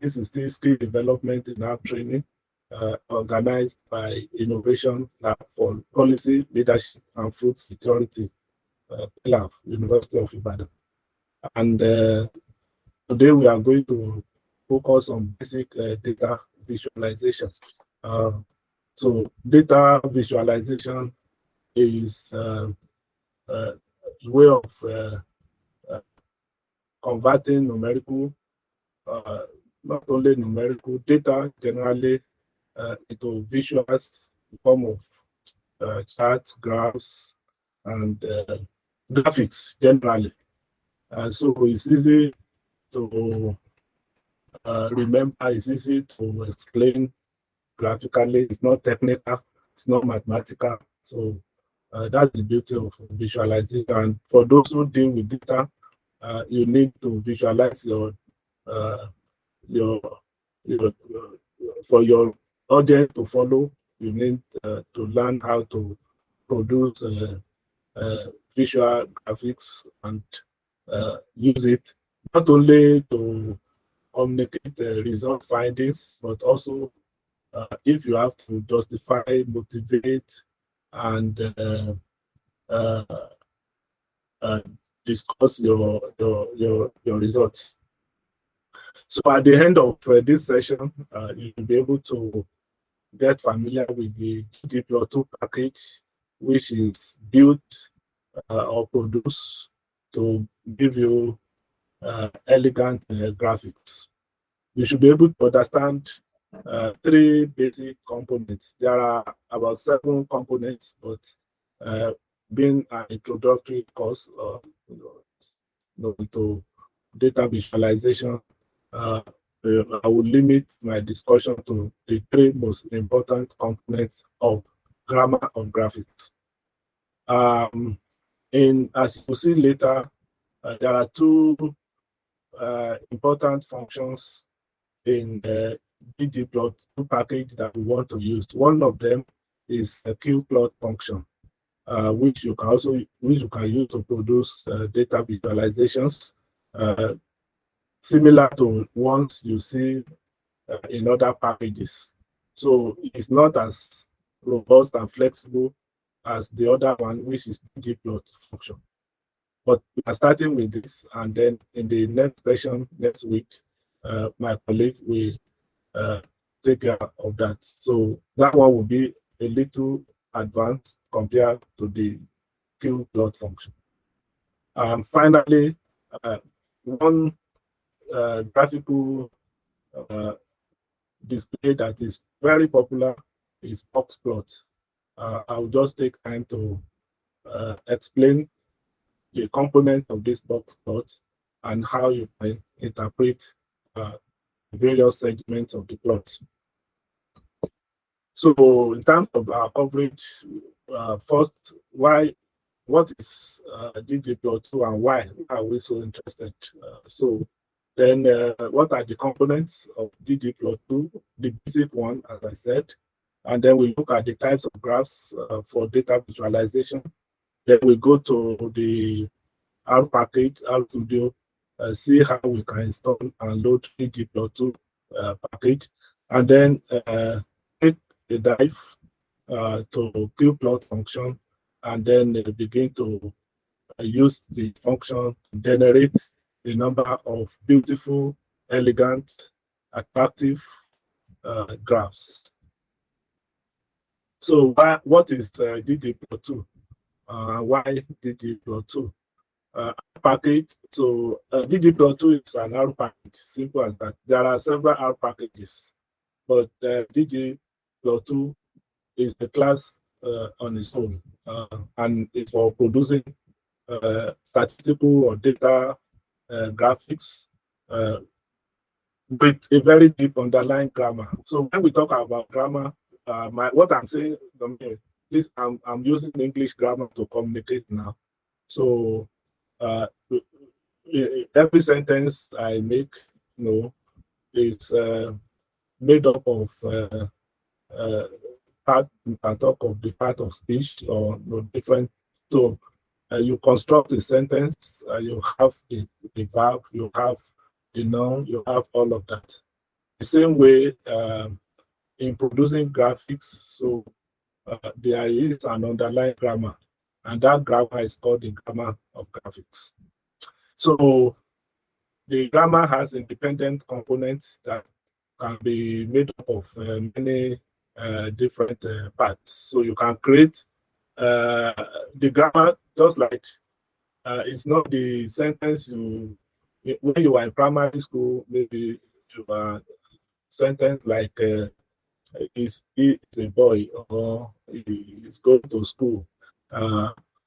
This is still skill development in our training, organized by Innovation Lab for Policy, Leadership, and Food Security, PiLAF, University of Ibadan. And today we are going to focus on basic data visualization. So data visualization is a way of converting numerical, not only numerical data generally, into visuals in the form of charts, graphs, and graphics generally. So it's easy to remember, it's easy to explain graphically, it's not technical, it's not mathematical. So that's the beauty of visualizing. And for those who deal with data, you need to visualize for your audience to follow. You need to learn how to produce visual graphics and use it not only to communicate result findings, but also if you have to justify, motivate, and discuss your results. So at the end of this session, you'll be able to get familiar with the qplot2 package, which is built or produced to give you elegant graphics. You should be able to understand three basic components. There are about 7 components, but being an introductory course to data visualization, I will limit my discussion to the 3 most important components of grammar of graphics. As you see later, there are 2 important functions in the ggplot2 package that we want to use. One of them is a qplot function, which you can use to produce data visualizations, similar to ones you see in other packages. So it's not as robust and flexible as the other one, which is ggplot function. But we are starting with this, and then in the next session next week, my colleague will take care of that. So that one will be a little advanced compared to the qplot function. Finally, one graphical display that is very popular is boxplot. I'll just take time to explain the component of this boxplot and how you can interpret various segments of the plot. So in terms of our coverage, first, what is ggplot2 and why are we so interested? So then what are the components of ggplot2? The basic one, as I said, and then we look at the types of graphs for data visualization. Then we go to the R package, RStudio, see how we can install and load ggplot2 package, and then take a dive to qplot function, and then begin to use the function to generate a number of beautiful, elegant, attractive graphs. So what is ggplot2? Why ggplot2? Package. So ggplot2 is an R package, simple as that. There are several R packages, but ggplot2 is a class on its own, and it's for producing statistical or data graphics with a very deep underlying grammar. So when we talk about grammar, what I'm saying, please, I'm using English grammar to communicate now. So every sentence I make, is made up of part. You can talk of the part of speech or different. So You construct a sentence, you have the verb, you have the noun, you have all of that. The same way in producing graphics, so there is an underlying grammar, and that grammar is called the grammar of graphics. So the grammar has independent components that can be made up of many different parts. So you can create the grammar just like it's not the sentence you, when you are in primary school, maybe you are sentence like he is a boy or he is going to school.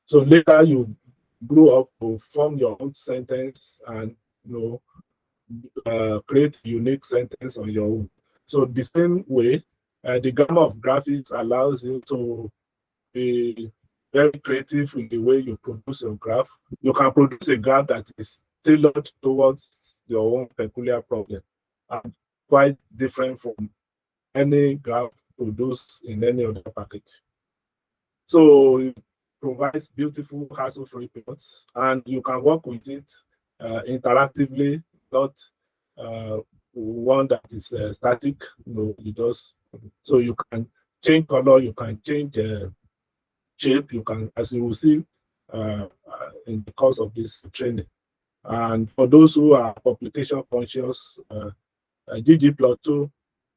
So later you grow up to form your own sentence and create a unique sentence on your own. So the same way, the grammar of graphics allows you to be very creative in the way you produce your graph. You can produce a graph that is tailored towards your own peculiar problem and quite different from any graph produced in any other package. So it provides beautiful hassle-free plots, and you can work with it interactively, not one that is static. You just, so you can change color, you can change shape, you can, as you will see in the course of this training. And for those who are publication conscious, ggplot2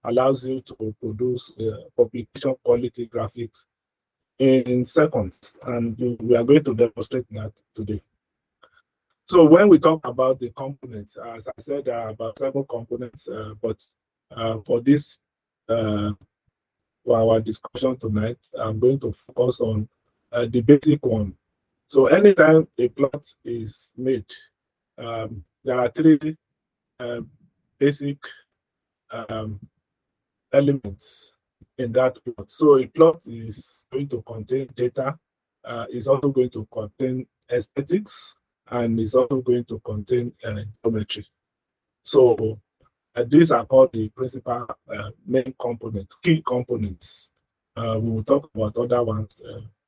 allows you to produce publication quality graphics in seconds, and we are going to demonstrate that today. So when we talk about the components, as I said, there are about 7 components, but for this, for our discussion tonight, I'm going to focus on the basic one. So anytime a plot is made, there are 3 basic elements in that plot. So a plot is going to contain data, is also going to contain aesthetics, and is also going to contain geometry. So these are called the principal main components, key components. We will talk about other ones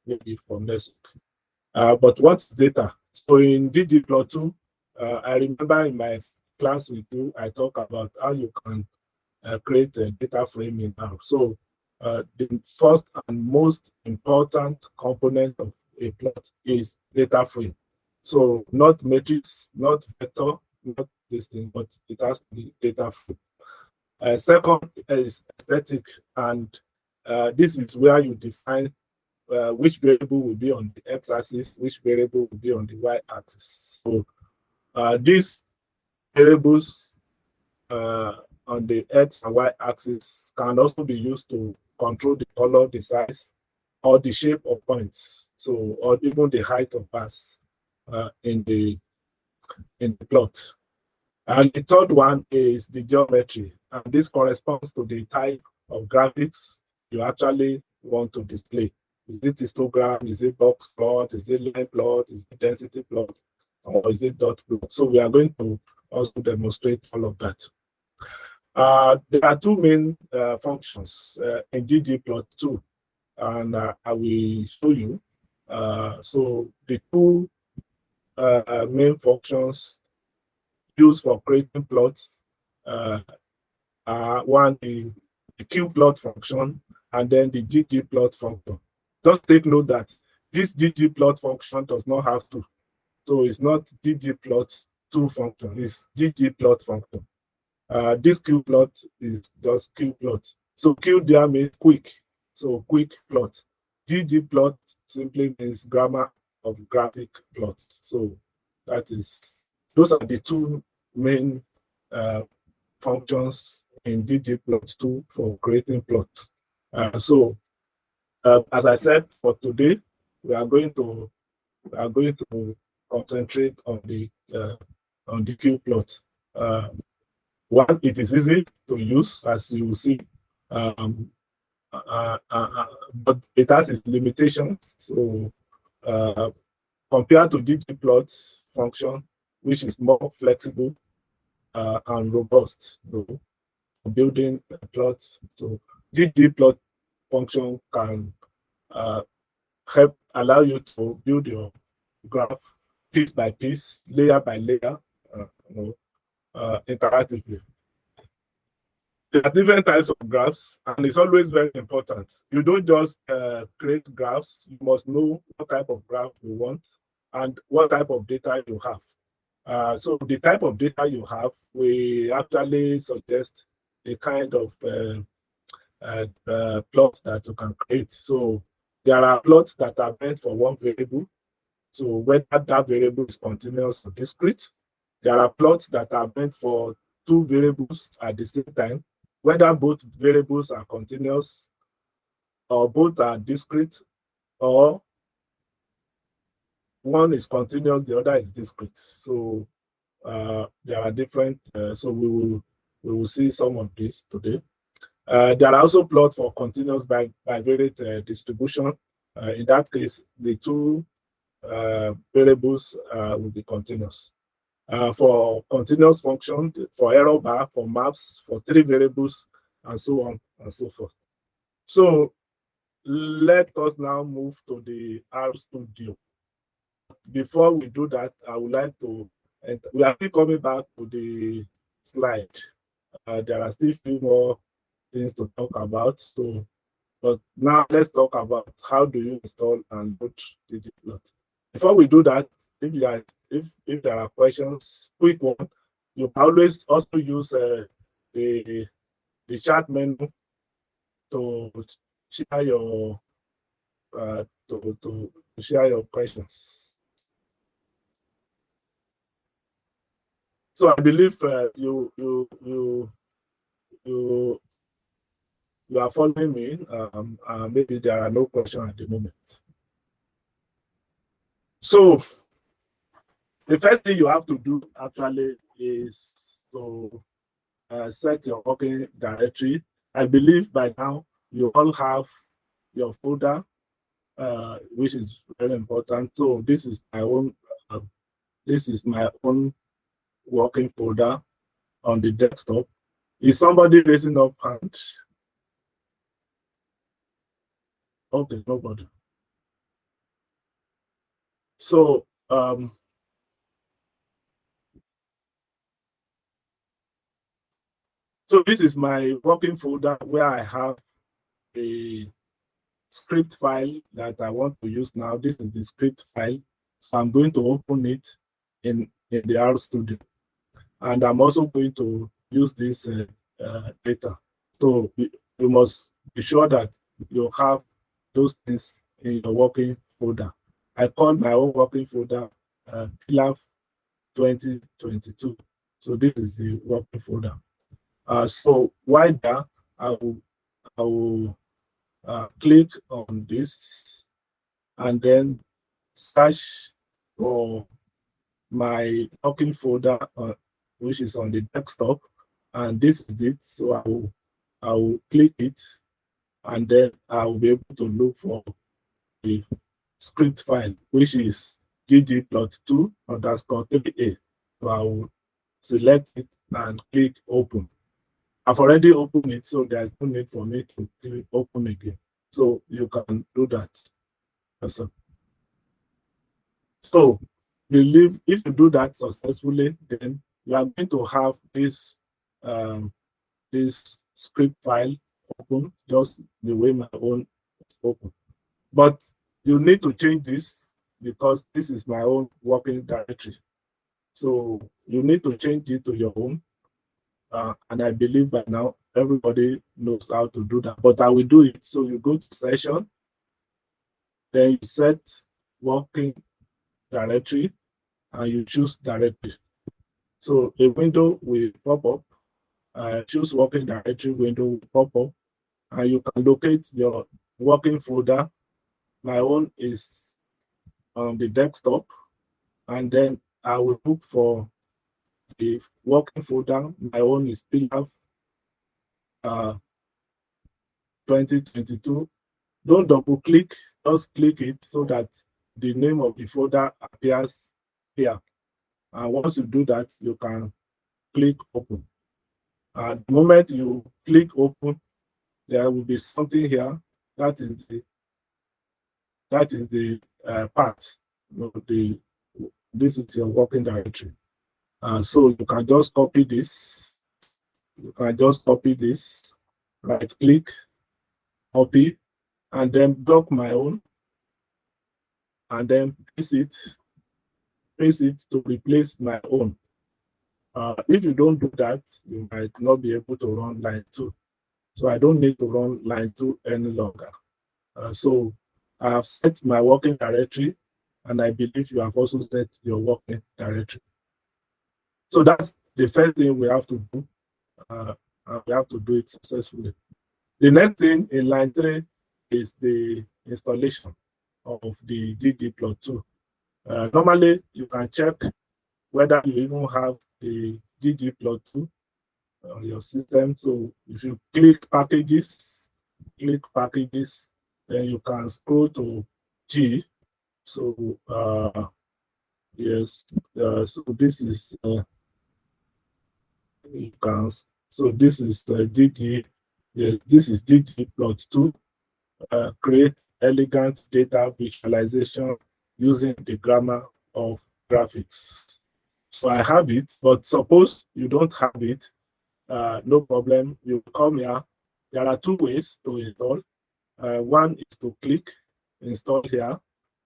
maybe from next week. But what's data? So in ggplot2, I remember in my class with you, I talk about how you can create a data frame in R. So the first and most important component of a plot is data frame. So not matrix, not vector, not this thing, but it has to be data frame. Second is aesthetic, and this is where you define which variable will be on the x-axis, which variable will be on the y-axis. So these variables on the x and y-axis can also be used to control the color, the size, or the shape of points. So, or even the height of bars in the plot. And the third one is the geometry, and this corresponds to the type of graphics you actually want to display. Is it histogram? Is it box plot? Is it line plot? Is it density plot? Or is it dot plot? So we are going to also demonstrate all of that. There are 2 main functions in ggplot2, and I will show you. So the 2 main functions used for creating plots are one, the qplot function, and then the ggplot function. Just take note that this ggplot function does not have 2. So it's not ggplot2 function, it's ggplot function. This qplot is just qplot. So q there means quick, so quick plot. ggplot simply means grammar of graphic plots. So those are the 2 main functions in ggplot2 for creating plots. So as I said, for today, we are going to concentrate on the qplot. One, it is easy to use, as you will see, but it has its limitations. So compared to ggplot function, which is more flexible and robust, for building plots. So ggplot function can allow you to build your graph piece by piece, layer by layer, interactively. There are different types of graphs, and it's always very important. You don't just create graphs, you must know what type of graph you want and what type of data you have. So the type of data you have, we actually suggest the kind of plots that you can create. So there are plots that are meant for one variable. So whether that variable is continuous or discrete. There are plots that are meant for two variables at the same time, whether both variables are continuous or both are discrete, or one is continuous, the other is discrete. So there are different, so we will see some of this today. There are also plots for continuous bivariate distribution. In that case, the two variables will be continuous. For continuous function, for error bar, for maps, for three variables, and so on and so forth. So let us now move to the RStudio. Before we do that, I would like to, we are still coming back to the slide. There are still a few more things to talk about. So, but now let's talk about how do you install and load ggplot. Before we do that, if there are questions, quick one, you can always also use the chat menu to share your to share your questions. So I believe you are following me. Maybe there are no questions at the moment. So the first thing you have to do actually is to set your working directory. I believe by now you all have your folder, which is very important. So this is my own. This is my own working folder on the desktop. Is somebody raising up hand? Okay, nobody. So so this is my working folder where I have a script file that I want to use now. This is the script file. So I'm going to open it in the RStudio. And I'm also going to use this data. So you must be sure that you have those things in your working folder. I call my own working folder PiLAF 2022. So this is the working folder. So while there, I will click on this and then search for my working folder, which is on the desktop, and this is it. So I will click it, and then I will be able to look for the script file, which is ggplot2_3a. So I will select it and click open. I've already opened it, so there's no need for me to click open again. So you can do that. So if you do that successfully, then you are going to have this this script file open just the way my own is open. But you need to change this because this is my own working directory. So you need to change it to your own. And I believe by now everybody knows how to do that. But I will do it. So you go to session, then you set working directory, and you choose directory. So a window will pop up. Choose working directory window will pop up, and you can locate your working folder. My own is on the desktop, and then I will look for the working folder. My own is PiLAF 2022. Don't double click, just click it so that the name of the folder appears here. And once you do that, you can click open. At the moment you click open, there will be something here. That is the path this is your working directory. So you can just copy this. You can just copy this, right click, copy, and then block my own, and then paste it to replace my own. If you don't do that, you might not be able to run line 2. So I don't need to run line 2 any longer. So I have set my working directory, and I believe you have also set your working directory. So that's the first thing we have to do. And we have to do it successfully. The next thing in line 3 is the installation of the ggplot2. Normally, you can check whether you even have the ggplot2 on your system. So if you click packages, then you can scroll to G. So yes, so this is you can. So this is GG. Yes, this is ggplot2. Create elegant data visualization using the grammar of graphics. So I have it, but suppose you don't have it, no problem. You come here. There are 2 ways to install. One is to click install here,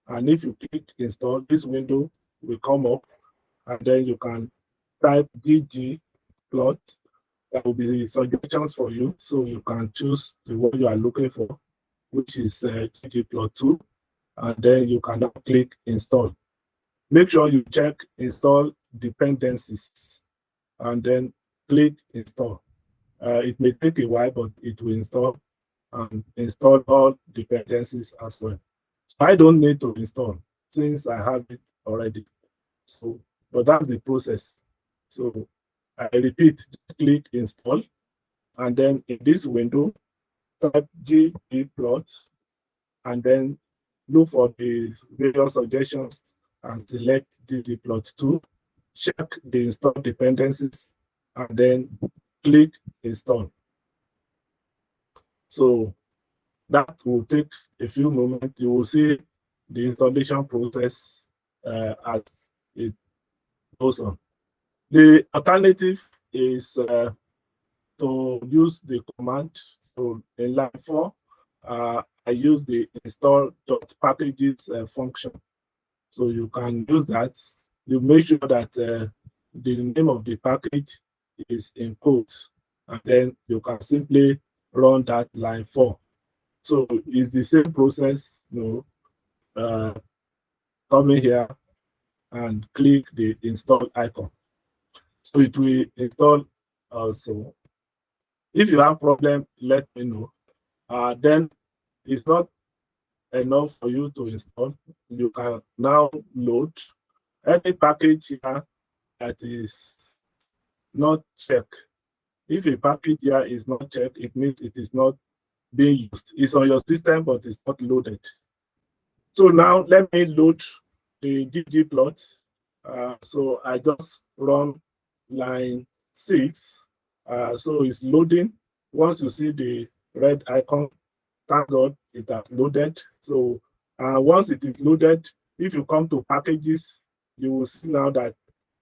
and if you click install, this window will come up, and then you can type ggplot. There will be suggestions for you, so you can choose the one you are looking for, which is ggplot2, and then you can now click install. Make sure you check install dependencies, and then click install. It may take a while, but it will install, and install all dependencies as well. So I don't need to install since I have it already. So, but that's the process. So I repeat, just click install, and then in this window, type ggplot, and then look for the various suggestions and select ggplot2. Check the install dependencies, and then click install. So that will take a few moments. You will see the installation process as it goes on. The alternative is to use the command. So in line 4, I use the install.packages function. So you can use that. You make sure that the name of the package is in quotes, and then you can simply run that line 4. So it's the same process, come in here and click the install icon. So it will install also. If you have problem, let me know. Then it's not enough for you to install. You can now load any package here that is not checked. If a package here is not checked, it means it is not being used. It's on your system, but it's not loaded. So now let me load the ggplot. So I just run line 6. So it's loading. Once you see the red icon, thank God it has loaded. So once it is loaded, if you come to packages, you will see now that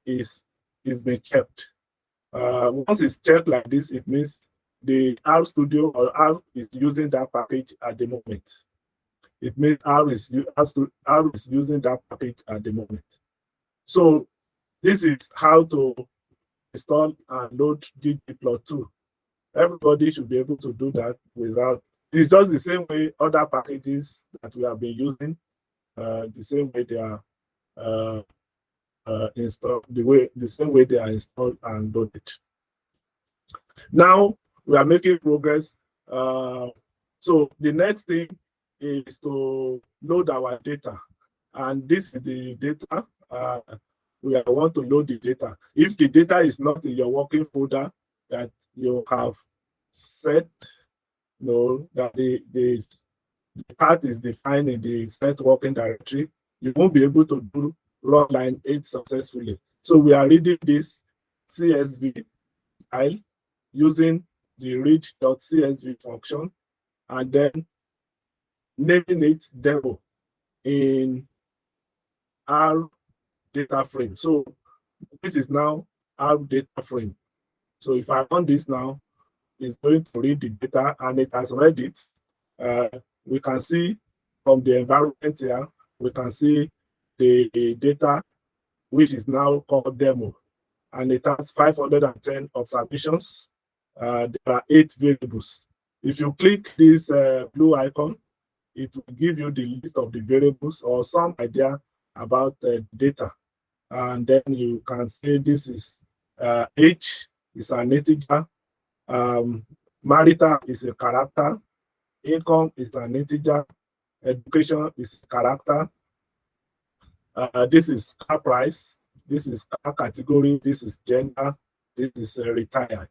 it's been checked. Once it's checked like this, it means the R Studio or R is using that package at the moment. It means R is using that package at the moment. So this is how to install and load ggplot2. Everybody should be able to do that without. It's just the same way other packages that we have been using, the same way they are installed, the same way they are installed and loaded. Now we are making progress. So the next thing is to load our data, and this is the data. We want to load the data. If the data is not in your working folder that you have set, that the path is defined in the set working directory, you won't be able to run line 8 successfully. So we are reading this CSV file using the read.csv function, and then naming it demo in R data frame. So this is now R data frame. So if I run this now, it's going to read the data, and it has read it. We can see from the environment here, we can see the data, which is now called demo, and it has 510 observations. There are 8 variables. If you click this blue icon, it will give you the list of the variables or some idea about data. And then you can say this is age is an integer, marital is a character, income is an integer, education is a character, this is car price, this is car category, this is gender, this is retired.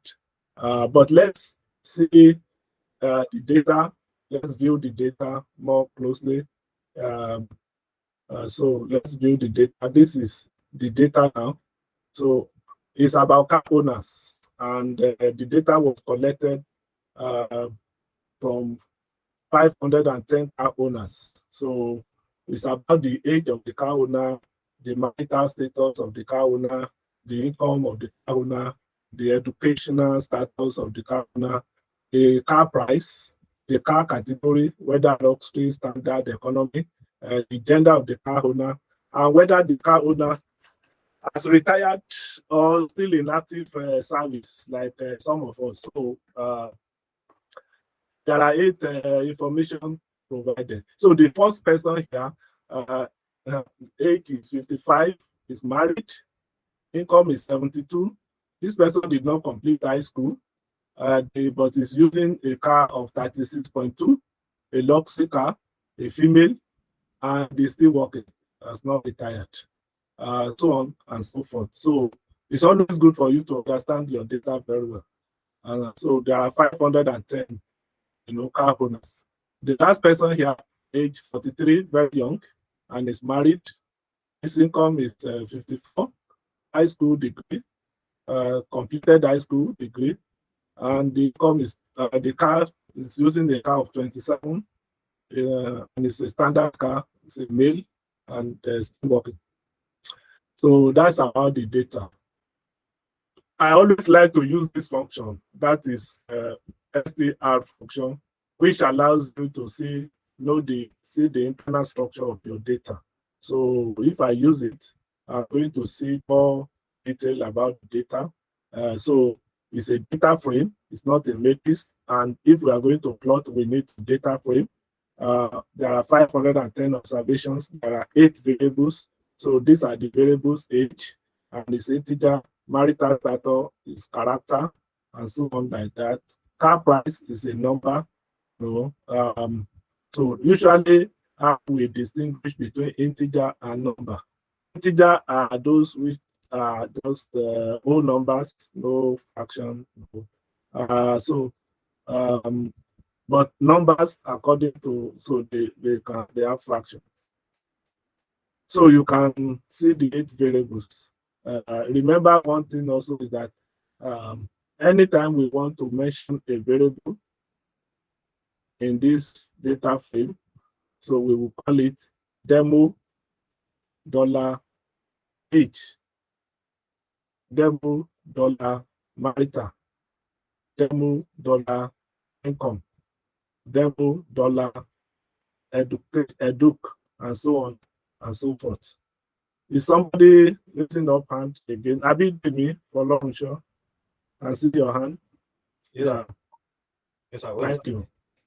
But let's see the data. Let's view the data more closely. So let's view the data. This is the data now. So it's about car owners, and the data was collected from 510 car owners. So it's about the age of the car owner, the marital status of the car owner, the income of the car owner, the educational status of the car owner, the car price, the car category, whether luxury, standard, economy, the gender of the car owner, and whether the car owner has retired or still in active service, like some of us. So there are 8 information provided. So the first person here, age is 55, is married, income is 72. This person did not complete high school, but is using a car of 36.2, a luxury car, a female, and is still working, has not retired, so on and so forth. So it's always good for you to understand your data very well. So there are 510 car owners. The last person here, age 43, very young, and is married. His income is 54, high school degree, completed high school degree, and the income is the car is using a car of 27, and it's a standard car. It's a male, and still working. So that's about the data. I always like to use this function, that is str function, which allows you to see the internal structure of your data. So if I use it, I'm going to see more detail about the data. So it's a data frame, it's not a matrix. And if we are going to plot, we need a data frame. There are 510 observations, there are 8 variables. So these are the variables: age, and it's integer, marital status is character, and so on like that. Car price is a number. So usually we distinguish between integer and number. Integer are those which are just whole numbers, no fraction. But numbers, according to, so they have fractions. So you can see the 8 variables. Remember one thing also is that anytime we want to mention a variable in this data frame, so we will call it demo $age, demo $marital, demo $income, demo educ, and so on and so forth. Is somebody raising up hand again? Abi me for long, sure. I see your hand. Yes, yeah. Yes, sir. Well, thank you.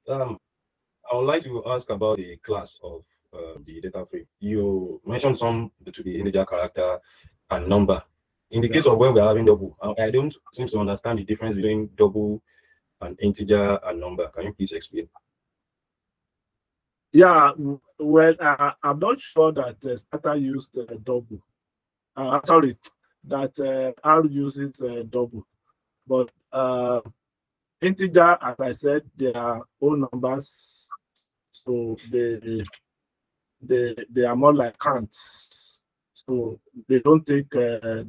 I would like to ask about the class of the data frame. You mentioned some to the integer, character, and number. In the case of when we are having double, I don't seem to understand the difference between double and integer and number. Can you please explain? Yeah, well, I'm not sure that Stata used double. Sorry, that R uses double. But integer, as I said, they are whole numbers, so they are more like counts. So they don't take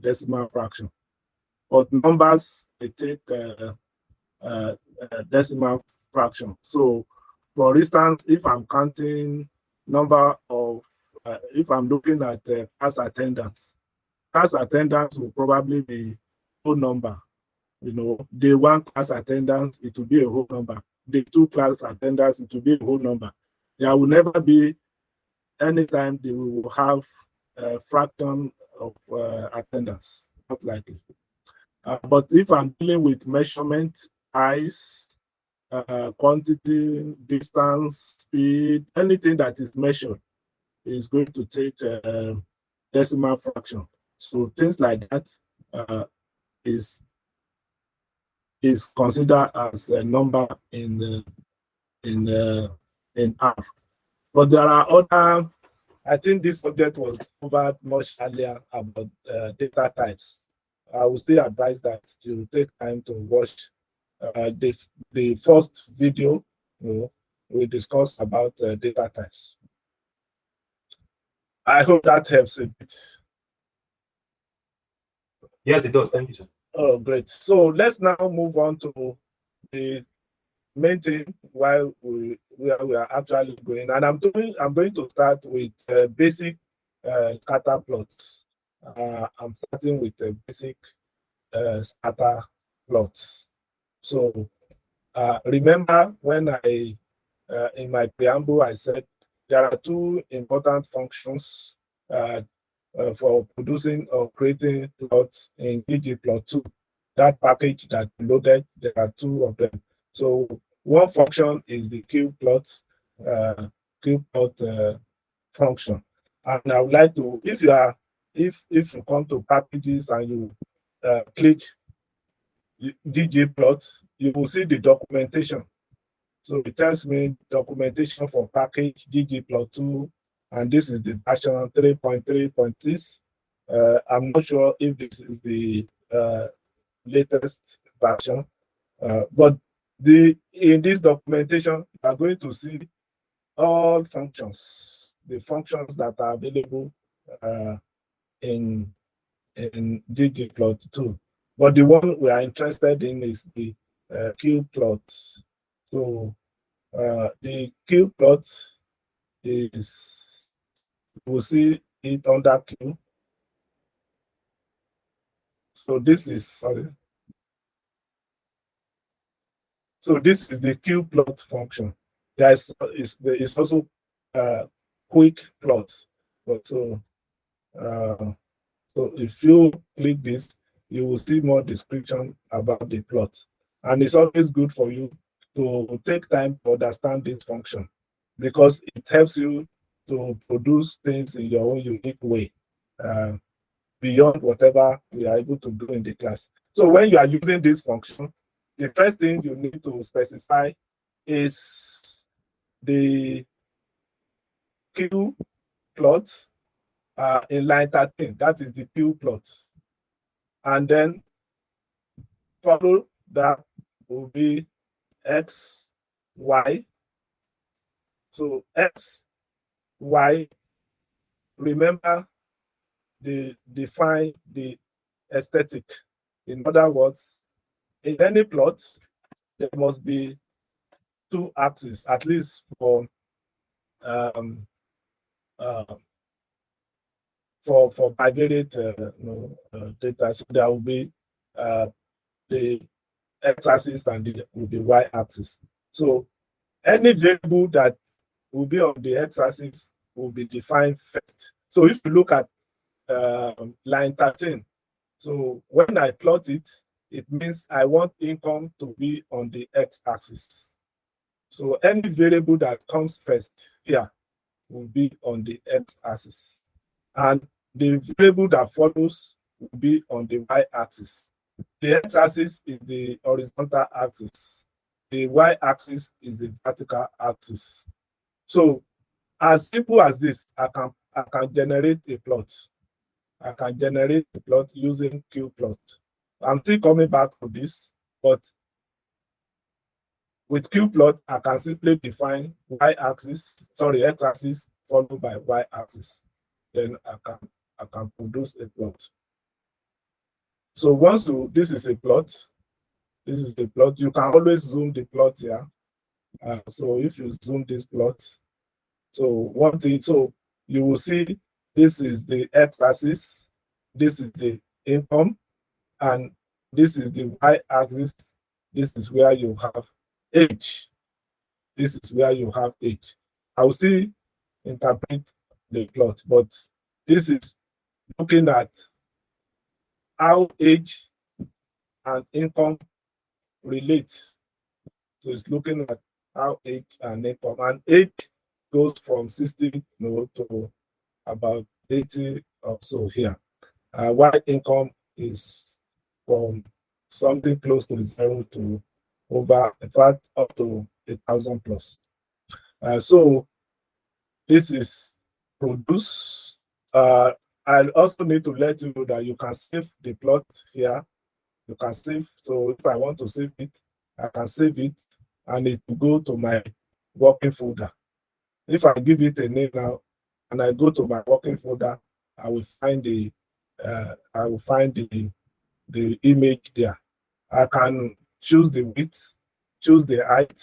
decimal fraction. But numbers, they take decimal fraction. So, for instance, if I'm counting number of if I'm looking at class attendance will probably be whole number. You know, day one class attendance, it will be a whole number. Day two class attendance, it will be a whole number. There will never be any time they will have a fraction of attendance, not likely. But if I'm dealing with measurement, size, quantity, distance, speed, anything that is measured is going to take decimal fraction. So things like that is considered as a number in R. But there are other. I think this subject was covered much earlier about data types. I would still advise that you take time to watch the first video. You know, we discuss about data types. I hope that helps a bit. Yes, it does. Thank you, sir. Oh, great. So let's now move on to the main thing while we are actually going. And I'm going to start with basic scatter plots. I'm starting with the basic scatter plots. So remember when I in my preamble I said there are two important functions for producing or creating plots in ggplot2. That package that loaded, there are two of them. So one function is the qplot function, and I would like to, if you come to packages and you click ggplot, you will see the documentation. So it tells me documentation for package ggplot2, and this is the version 3.3.6. I'm not sure if this is the latest version, but in this documentation, you are going to see all functions, the functions that are available in ggplot2. But the one we are interested in is the qplot. So the qplot is, we'll see it under q. So this is, sorry. So this is the qplot function. There is also quick plot. But so if you click this, you will see more description about the plot. And it's always good for you to take time to understand this function, because it helps you to produce things in your own unique way, beyond whatever we are able to do in the class. So when you are using this function, the first thing you need to specify is the qplot in line 13. That is the qplot. And then follow that will be x, y. So x, y, remember define the aesthetic. In other words, in any plot, there must be two axes, at least for bivariate data. So there will be the x-axis and the y-axis. So any variable that will be on the x-axis will be defined first. So if you look at line 13, so when I plot it, it means I want income to be on the x-axis. So any variable that comes first here will be on the x-axis, and the variable that follows will be on the y-axis. The x-axis is the horizontal axis. The y-axis is the vertical axis. So as simple as this, I can generate a plot. I can generate a plot using qplot. I'm still coming back to this, but with qplot, I can simply define x-axis followed by y-axis. Then I can produce a plot. So once this is a plot, you can always zoom the plot here. So if you zoom this plot, so you will see this is the x-axis, this is the income, and this is the y-axis. This is where you have age. This is where you have age. I will still interpret the plot, but this is looking at how age and income relate. So it's looking at how age and income, and age goes from 60 to about 80 or so here. While income is from something close to 0 to over, in fact, up to 1,000 plus. So this is produce. I also need to let you know that you can save the plot here. You can save. So if I want to save it, I can save it, and it will go to my working folder. If I give it a name now, and I go to my working folder, I will find the the image there. I can choose the width, choose the height.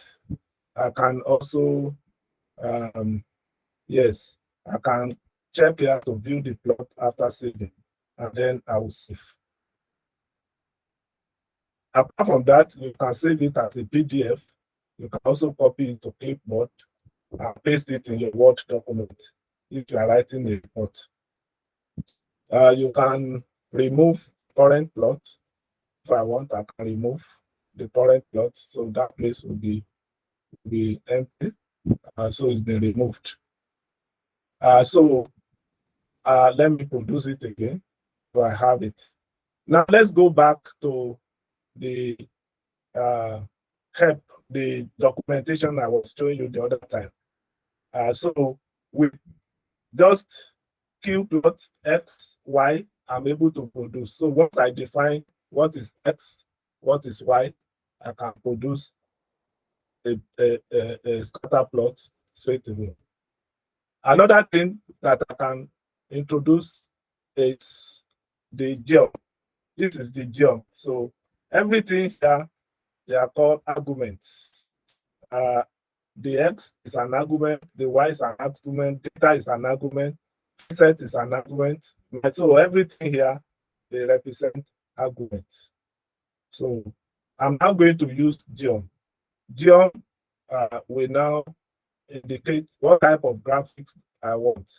I can also yes, I can check here to view the plot after saving, and then I will save. Apart from that, you can save it as a PDF. You can also copy it to clipboard and paste it in your Word document if you are writing a report. You can remove current plot. If I want, I can remove the current plot, so that place will be empty. So it's been removed. So let me produce it again, so I have it. Now let's go back to the help, the documentation I was showing you the other time. So with just qplot x, y, I'm able to produce. So once I define what is x, what is y, I can produce a scatter plot straight away. Another thing that I can introduce is the geom. This is the geom. So everything here, they are called arguments. The x is an argument, the y is an argument, data is an argument, set is an argument. So everything here, they represent arguments. So I'm now going to use geom. Geom will now indicate what type of graphics I want.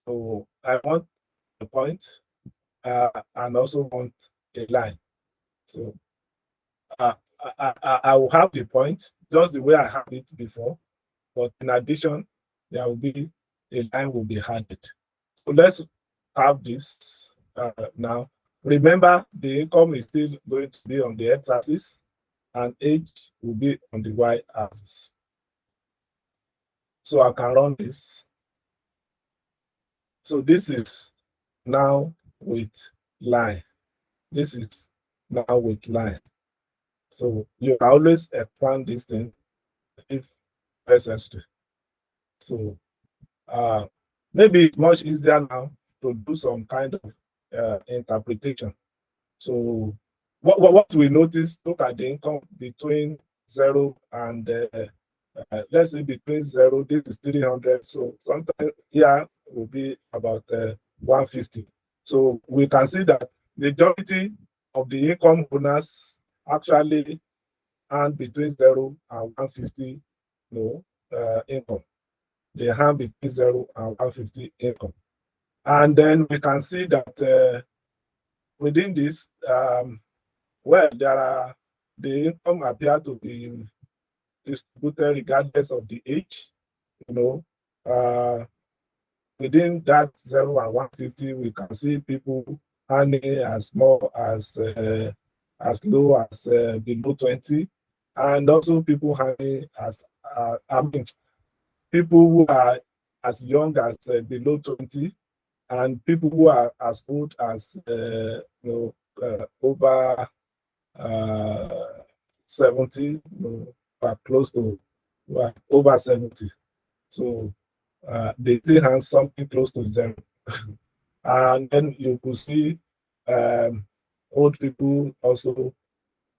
So I want a point and also want a line. So I will have the point just the way I had it before, but in addition, there will be a line will be added. So let's have this now. Remember, the income is still going to be on the x-axis, and age will be on the y-axis. So I can run this. So this is now with line. This is now with line. So you can always expand this thing if necessary. So maybe it's much easier now to do some kind of interpretation. So what we notice, look at the income between 0 and let's say between 0, this is 300. So sometimes here will be about 150. So we can see that the majority of the income owners actually earn between 0 and 150 income. They have between 0 and 150 income. And then we can see that within this, well, the income appear to be distributed regardless of the age. Within that 0 and 150, we can see people earning as small as low as below 20, and also people earning as people who are as young as below 20, and people who are as old as over 70, close to over 70. So they still have something close to 0. And then you could see old people also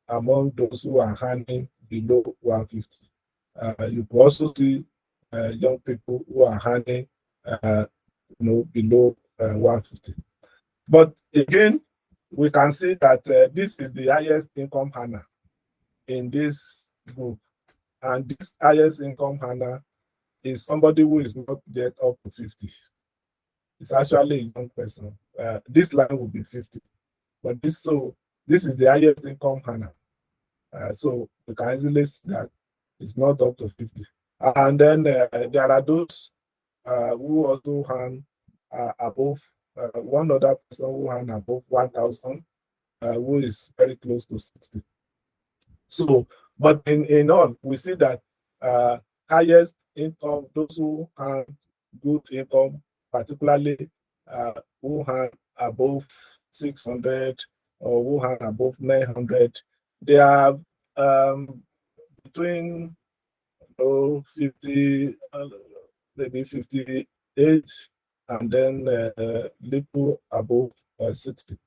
among those who are earning below 150. You could also see young people who are earning below 150. But again, we can see that this is the highest income earner in this group, and this highest income earner is somebody who is not yet up to 50. It's actually a young person. This line will be 50, but this is the highest income earner. So you can easily see that it's not up to 50. And then there are those who also earn above one other person who earn above 1,000, who is very close to 60. So, but in all, we see that highest income, those who earn good income, particularly who earn above 600 or who earn above 900, they are between 50, maybe 58, and then little above 60.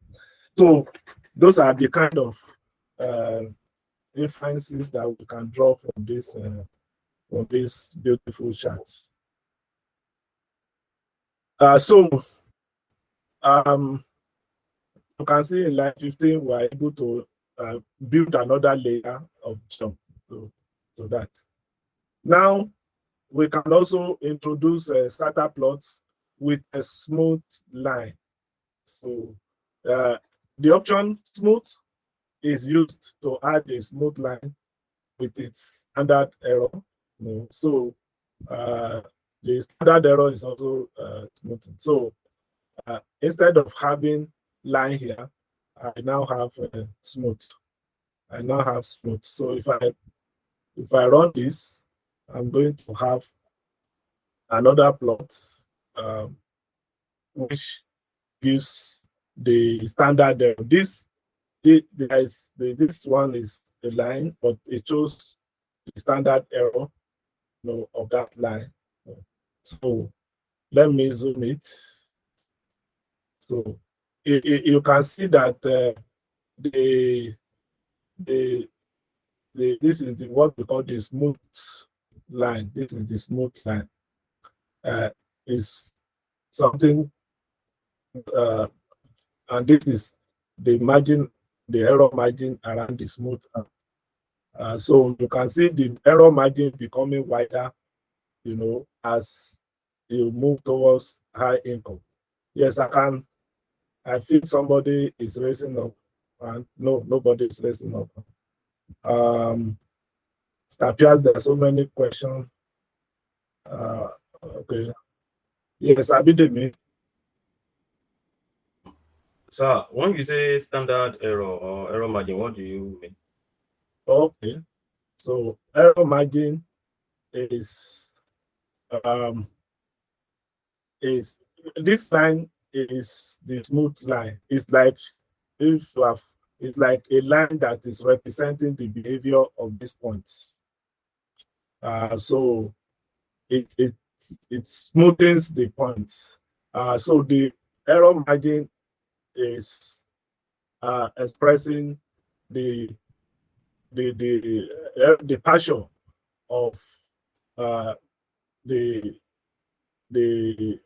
So those are the kind of inferences that we can draw from this beautiful charts. So you can see in line 15, we're able to build another layer of jump to that. Now, we can also introduce scatter plots with a smooth line. So the option smooth is used to add a smooth line with its standard error. So the standard error is also smoothing. So instead of having line here, I now have smooth. I now have smooth. So if I run this, I'm going to have another plot which gives the standard error. This one is a line, but it shows the standard error of that line. So let me zoom it. So you can see that this is what we call the smooth line. This is the smooth line. Is something, and this is the margin, the error margin around the smooth. So you can see the error margin becoming wider, as you move towards high income. Yes, I feel somebody is raising up, and no, nobody is raising up. Stapias, there are so many questions. Okay. Yes, Abidemi. Sir, when you say standard error or error margin, what do you mean? Okay. So error margin is this line is the smooth line. It's like it's like a line that is representing the behavior of these points. So it smoothens the points. So the error margin is expressing the partial of the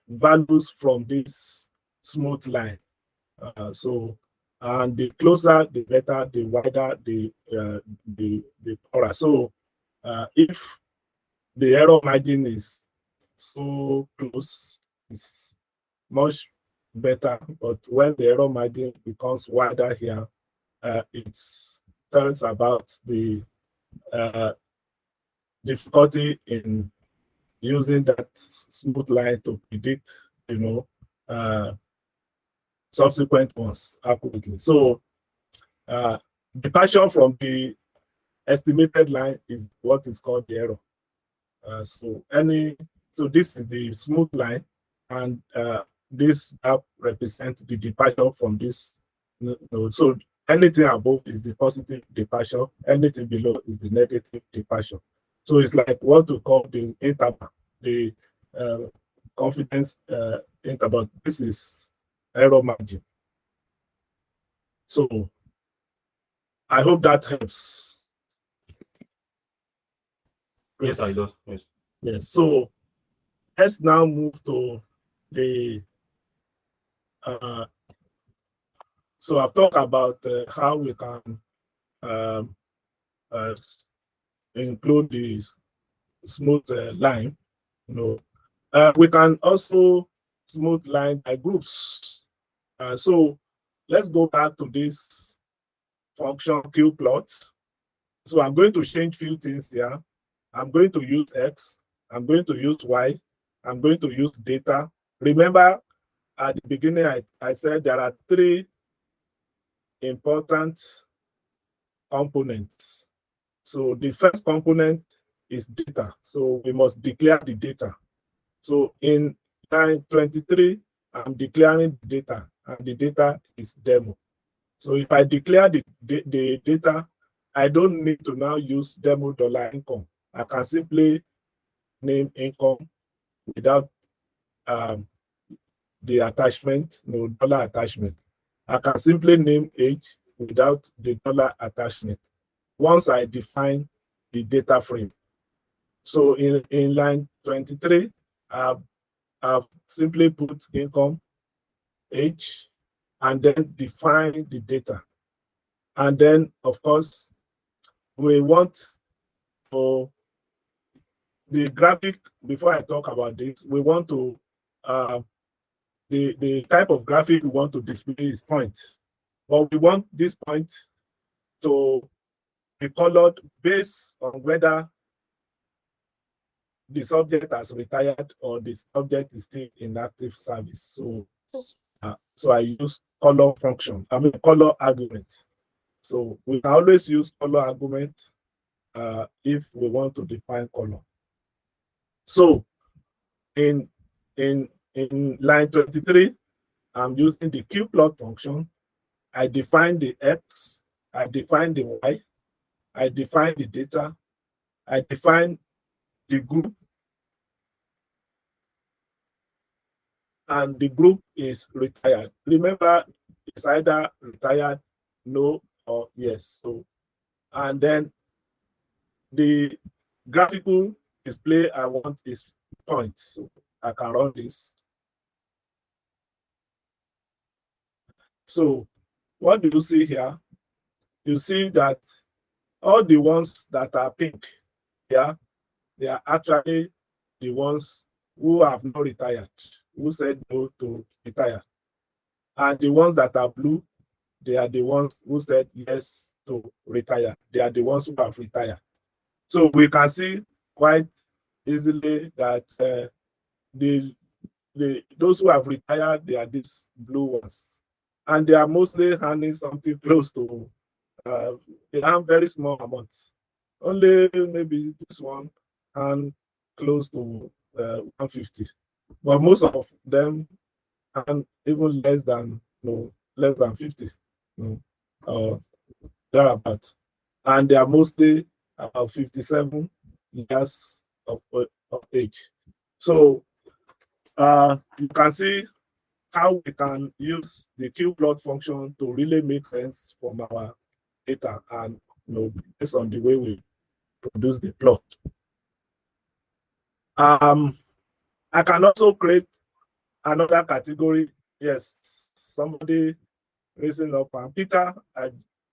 values from this smooth line. And the closer, the better, the wider the poorer. So if the error margin is so close, it's much better. But when the error margin becomes wider here, it tells about the difficulty in using that smooth line to predict, subsequent ones accurately. So departure from the estimated line is what is called the error. So this is the smooth line, and this gap represents the departure from this. So anything above is the positive departure, anything below is the negative departure. So it's like what we call the interval, the confidence interval. This is error margin. So I hope that helps. Yes, I do. Yes. Yes. So let's now move to the so I've talked about how we can um, uh, include the smooth line. We can also smooth line by groups. So let's go back to this function qplot. So I'm going to change few things here. I'm going to use X. I'm going to use Y. I'm going to use data. Remember, at the beginning, I said there are three important components. So the first component is data. So we must declare the data. So in line 23, I'm declaring the data, and the data is demo. So if I declare the data, I don't need to now use demo $income. I can simply name income without the attachment, no dollar attachment. I can simply name age without the dollar attachment once I define the data frame. So in line 23, I've simply put income, age, and then define the data. And then, of course, we want for the graphic, before I talk about this, we want to, the type of graphic we want to display is point. But we want this point to be colored based on whether the subject has retired or the subject is still in active service. So I use color function, color argument. So we can always use color argument if we want to define color. So in line 23, I'm using the qplot function. I define the X, I define the Y, I define the data, I define the group, and the group is retired. Remember, it's either retired, no, or yes. So, and then the graphical display I want is point. So I can run this. So what do you see here? You see that all the ones that are pink here, they are actually the ones who have not retired, who said no to retire. And the ones that are blue, they are the ones who said yes to retire. They are the ones who have retired. So we can see quite easily that those who have retired, they are these blue ones. And they are mostly handling something close to, they have very small amounts. Only maybe this one and close to 150. But most of them and even less than less than 50, or thereabout. And they are mostly about 57 years of age. So you can see how we can use the qplot function to really make sense from our data and based on the way we produce the plot. I can also create another category. Yes, somebody raising up and Peter,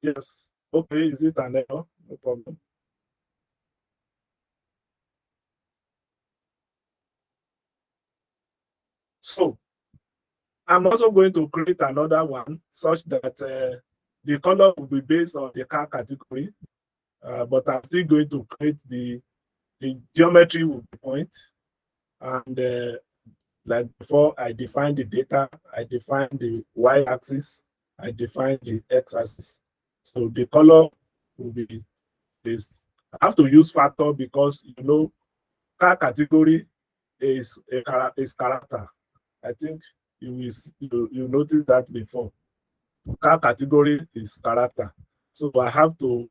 yes, okay, is it an error? No problem. So I'm also going to create another one such that the color will be based on the car category, but I'm still going to create the geometry with the point. And like before, I define the data, I define the y-axis, I define the x-axis. So the color will be this. I have to use factor because car category is character. I think you noticed that before. Car category is character. So I have to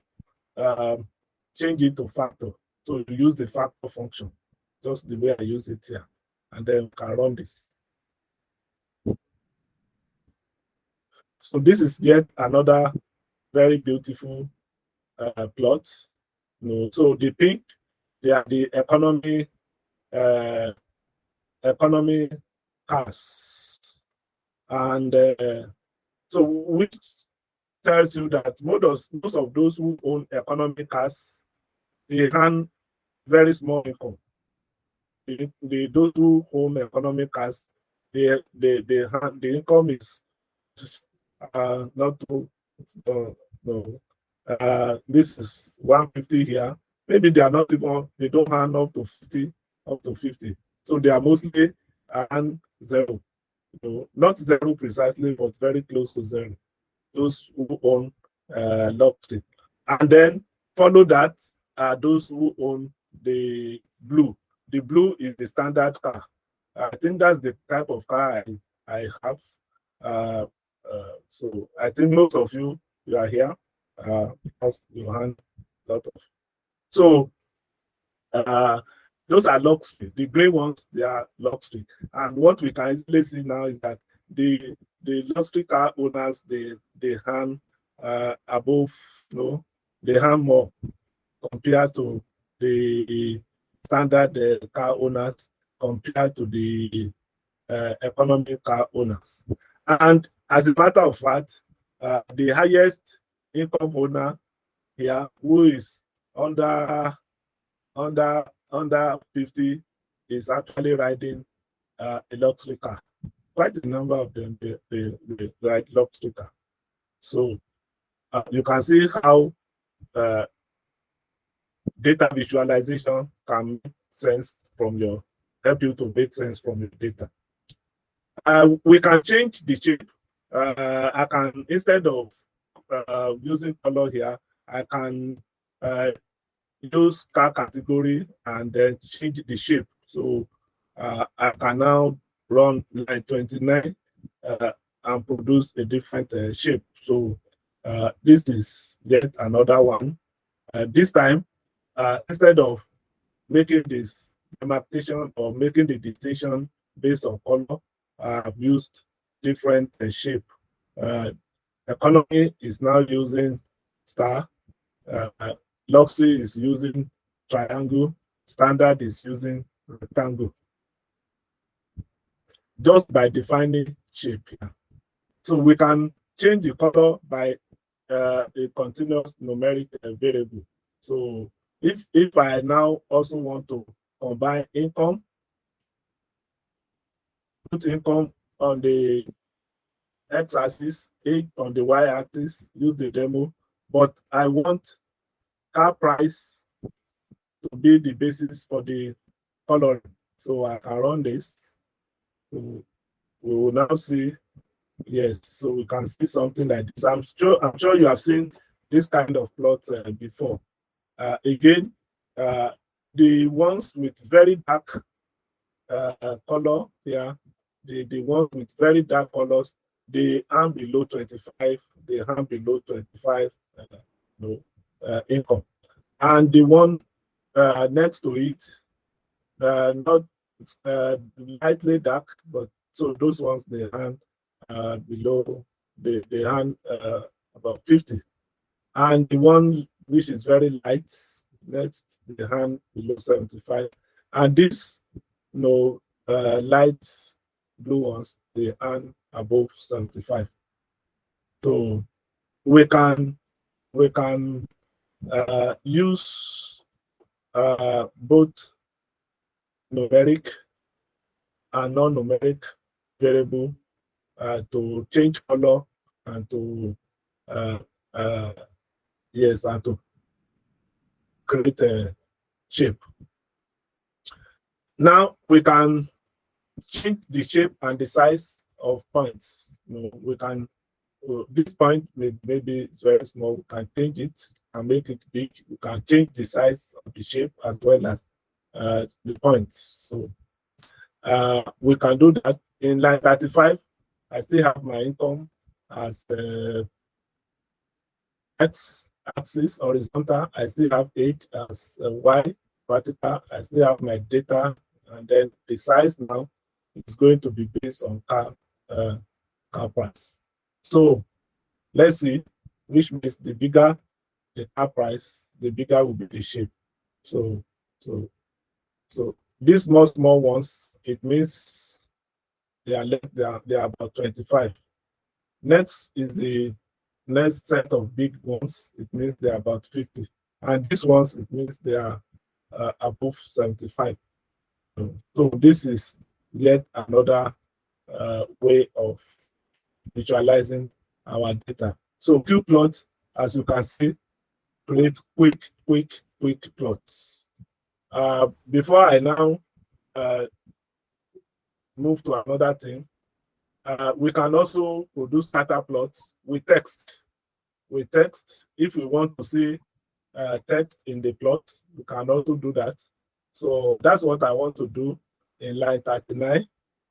change it to factor. So you use the factor function, just the way I use it here. And then can run this. So this is yet another very beautiful plot. So the pink, they are the economy cars. And so which tells you that most of those who own economic cars, they earn very small income. Those who own economic cars, the income is not too, no. This is 150 here. Maybe they are not even, they don't earn up to 50. So they are mostly around zero. Not zero precisely, but very close to zero. Those who own luxury. And then follow that are those who own the blue. The blue is the standard car. I think that's the type of car I have. So I think most of you are here because you have a lot of. So those are luxury. The gray ones, they are luxury. And what we can easily see now is that the luxury car owners, they earn above, they earn more compared to the standard car owners, compared to the economic car owners. And as a matter of fact, the highest income owner here, who is under 50, is actually riding a luxury car. Quite a number of them they ride luxury car. So you can see how data visualization can make sense from help you to make sense from your data. We can change the shape. I can, instead of using color here, I can use car category and then change the shape. So I can now run line 29 and produce a different shape. So this is yet another one. This time, instead of making this demarcation or making the distinction based on color, I've used different shape. Economy is now using star. Luxury is using triangle. Standard is using rectangle. Just by defining shape here. So we can change the color by a continuous numeric variable. So if I now also want to combine income, put income on the x-axis, age on the y-axis, use the demo, but I want car price to be the basis for the coloring. So I can run this. So we will now see, yes, so we can see something like this. I'm sure you have seen this kind of plot before. Again, the ones with very dark color here, the ones with very dark colors, they earn below 25, they earn below 25 income. And the one next to it, not lightly dark, but so those ones they earn below, they earn about 50. And the one which is very light, next they earn below 75. And this light blue ones, they earn above 75. So we can use both numeric and non-numeric variable to change color and to yes, and to create a shape. Now we can change the shape and the size of points. We can, this point maybe it's very small, we can change it and make it big. We can change the size of the shape as well as the points. So we can do that. In line 35, I still have my income as x-axis horizontal. I still have age as y vertical. I still have my data, and then the size now is going to be based on car price. So let's see, which means the bigger the car price, the bigger will be the shape. So these small ones, it means they are less, they are about 25. Next is the next set of big ones. It means they are about 50. And these ones, it means they are above 75. So this is yet another way of visualizing our data. So qplot, as you can see, create quick plots. Before I now move to another thing, we can also produce scatter plots with text. With text, if we want to see text in the plot, we can also do that. So that's what I want to do in line 39.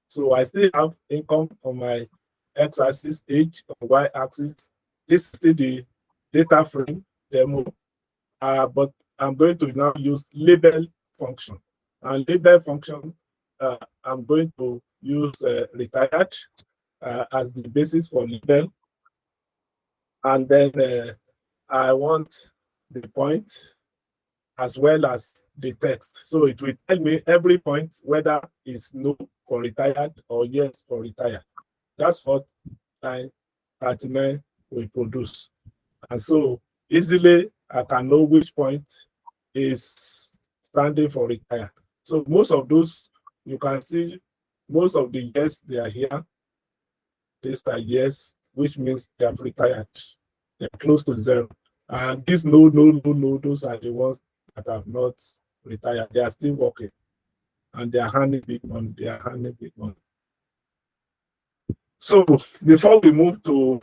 So I still have income on my x-axis, age on y-axis. This is still the data frame demo, but I'm going to now use label function. And label function, I'm going to use retired as the basis for label. And then I want the point as well as the text. So it will tell me every point whether it's no for retired or yes for retired. That's what line 39 will produce. And so easily I can know which point is standing for retired. So most of those, you can see most of the yes, they are here. These are yes, which means they have retired. They're close to 0. And these no, those are the ones that have not retired. They are still working. And they are handling big one. They are handling big one. So before we move to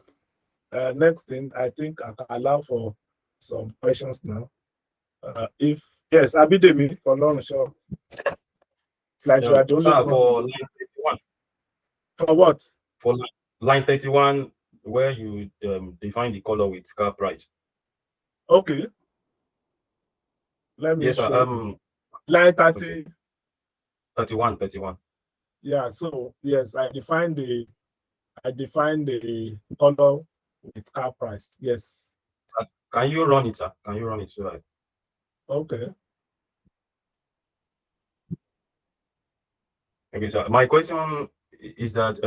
next thing, I think I can allow for some questions now. If yes, Abidemi for long show. Like you are the only sir, one. for line 31. For what? For line 31, where you define the color with car price. Okay. Let me yes, show. Line 30. Okay. 31. Yeah, so yes, I define the color with car price. Yes. Can you run it, sir? Can you run it so that? Okay. Okay, so my question is that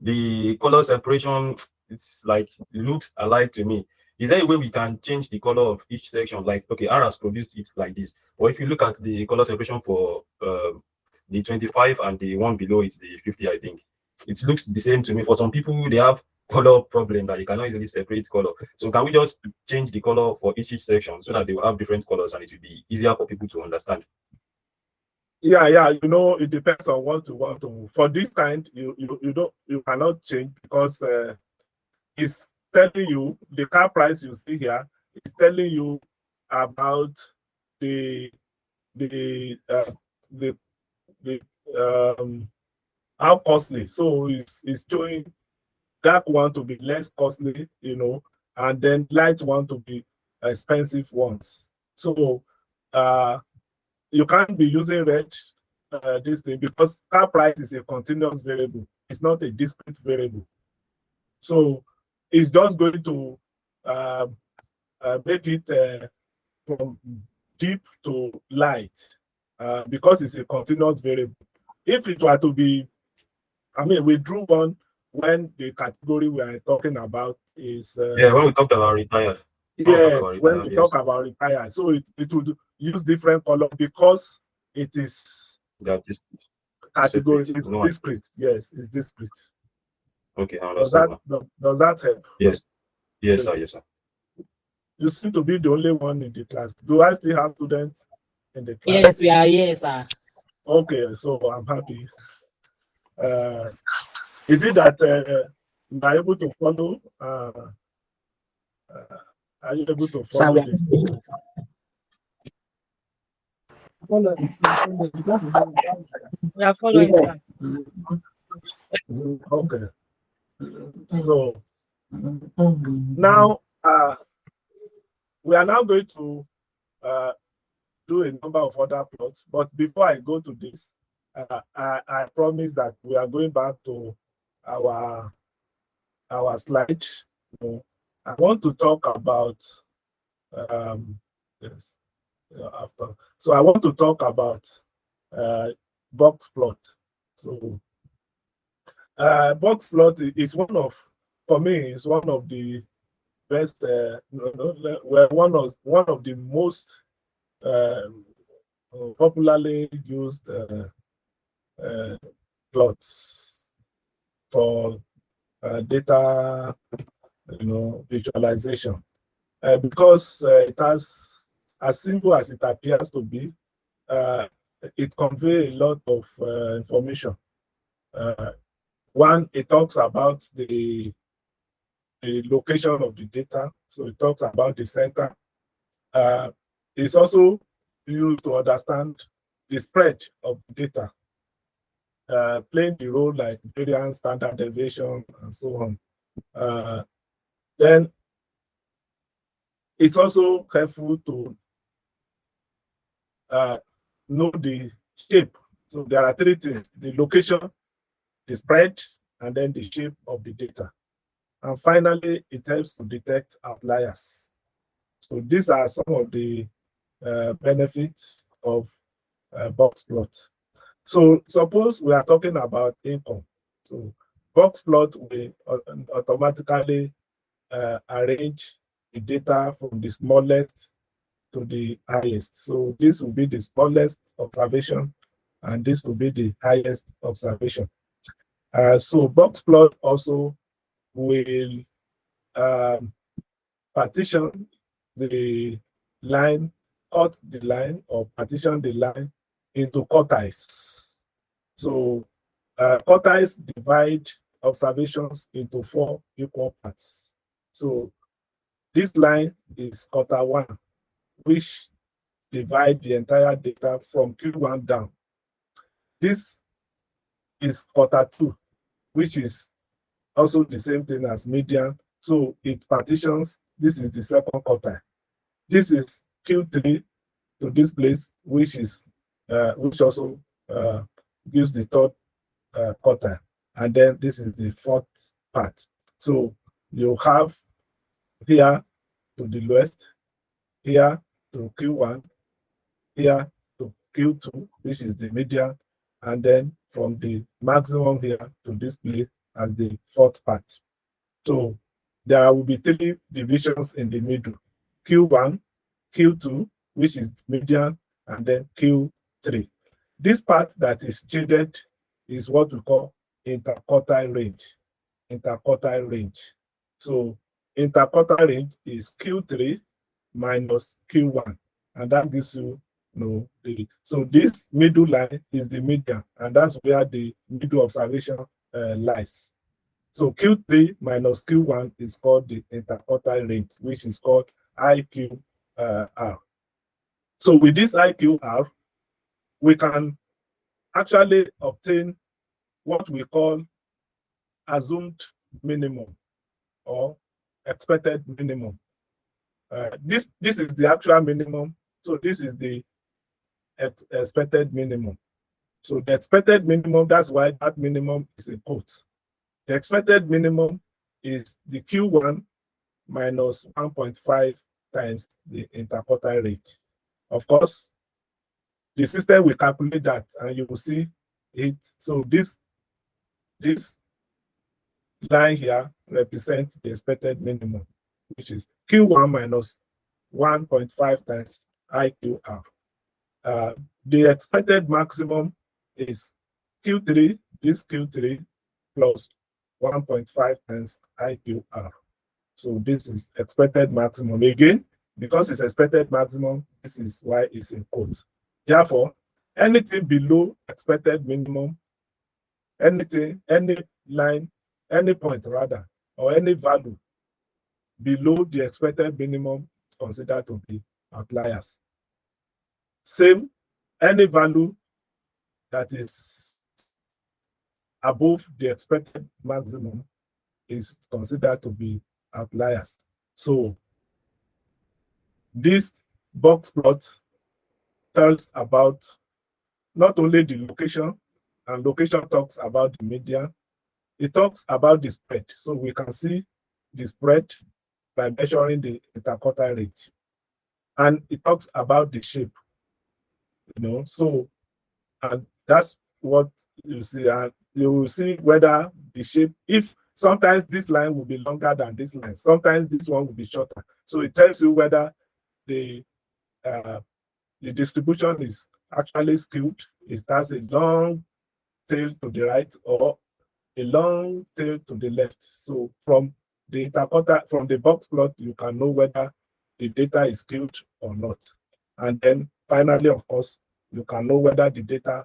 the color separation, it's like looks alike to me. Is there a way we can change the color of each section? Like, okay, R has produced it like this. Or if you look at the color separation for the 25 and the one below it, the 50, I think it looks the same to me. For some people, they have color problem that you cannot easily separate color. So can we just change the color for each section so that they will have different colors and it will be easier for people to understand? Yeah, you know, it depends on what you want to. For this kind, you cannot change because it's telling you the car price you see here is telling you about the how costly. So it's showing dark one to be less costly, you know, and then light one to be expensive ones. So you can't be using red this thing because car price is a continuous variable. It's not a discrete variable. So it's just going to make it from deep to light because it's a continuous variable. If it were to be, I mean, we drew one when the category we are talking about is Yeah, when we talked about retired. yes, when we talk about retired, so it would use different color because it is category is discrete. Yes, it's discrete. Okay, does that help? Yes, sir. Yes, sir. You seem to be the only one in the class. Do I still have students in the class? Yes, we are. Yes, sir. Okay, so I'm happy. Is it that you are able to follow? Are you able to follow this? We are following. Okay. So now we are now going to do a number of other plots. But before I go to this, I promise that we are going back to our slide. I want to talk about yes. After. So I want to talk about box plot. So box plot is one of, for me, is one of the best, well, one of the most popularly used plots for data, visualization, because it has, as simple as it appears to be, it conveys a lot of information. One, it talks about the location of the data, so it talks about the center. It's also used to understand the spread of the data, playing the role like variance, standard deviation, and so on. Then it's also helpful to know the shape. So there are three things: the location, the spread, and then the shape of the data. And finally, it helps to detect outliers. So these are some of the benefits of box plot. So suppose we are talking about income. So box plot will automatically arrange the data from the smallest to the highest. So this will be the smallest observation, and this will be the highest observation. So box plot also will partition the line, cut the line, or partition the line into quartiles. So quartiles divide observations into 4 equal parts. So this line is quarter 1, which divide the entire data from Q1 down. This is quarter 2, which is also the same thing as median. So it partitions, this is the second quartile. This is Q3 to this place, which is which also gives the third quartile. And then this is the fourth part. So you have here to the lowest, here to Q1, here to Q2, which is the median, and then from the maximum here to this place as the fourth part. So there will be 3 divisions in the middle: Q1, Q2, which is median, and then Q3. This part that is shaded is what we call interquartile range. Interquartile range. So interquartile range is Q3 minus Q1, and that gives you, so this middle line is the median, and that's where the middle observation lies. So Q3 minus Q1 is called the interquartile range, which is called IQR. So with this IQR, we can actually obtain what we call assumed minimum or expected minimum. This is the actual minimum. So this is the expected minimum. So the expected minimum, that's why that minimum is in quotes. The expected minimum is the Q1 minus 1.5 times the interquartile range. Of course, the system will calculate that, and you will see it. So this line here represents the expected minimum, which is Q1 minus 1.5 times IQR. The expected maximum is Q3, this Q3 plus 1.5 times IQR. So this is expected maximum. Again, because it's expected maximum, this is why it's in quotes. Therefore, anything below expected minimum, anything, any line, any point rather, or any value below the expected minimum is considered to be outliers. Same, any value that is above the expected maximum is considered to be outliers. So this box plot tells about not only the location, and location talks about the median, it talks about the spread. So we can see the spread by measuring the interquartile range. And it talks about the shape, so, and that's what you see. And you will see whether the shape, if sometimes this line will be longer than this line, sometimes this one will be shorter. So it tells you whether the distribution is actually skewed. It has a long tail to the right or a long tail to the left. So from the interquarter, from the box plot, you can know whether the data is skewed or not. And then finally, of course, you can know whether the data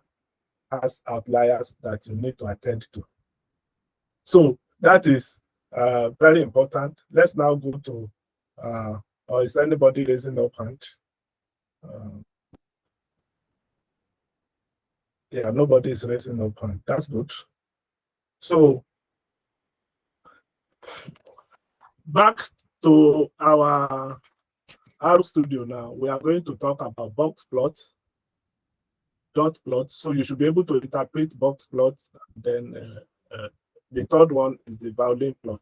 has outliers that you need to attend to. So that is very important. Let's now go to, or is anybody raising up hand? Yeah, nobody is raising up hand. That's good. So back to our studio now. We are going to talk about box plots, dot plots. So you should be able to interpret box plots. Then the third one is the violin plot.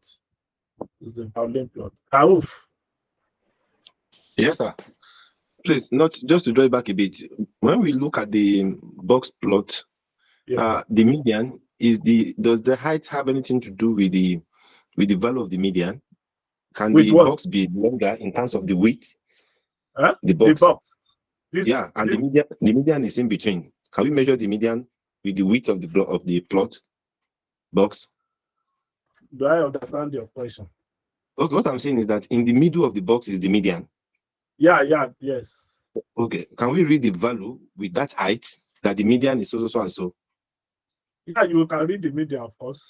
Is the violin plot. Raouf. Yes, sir. Please, not just to draw it back a bit. When we look at the box plot, Yeah. the median does the height have anything to do with the value of the median? Can With the what? box be longer in terms of the width? Huh? The box. The box. The median is in between. Can we measure the median with the width of the plot box? Do I understand your question? Okay, what I'm saying is that in the middle of the box is the median. Yeah, yes. Okay, can we read the value with that height that the median is so and so? Yeah, you can read the median, of course.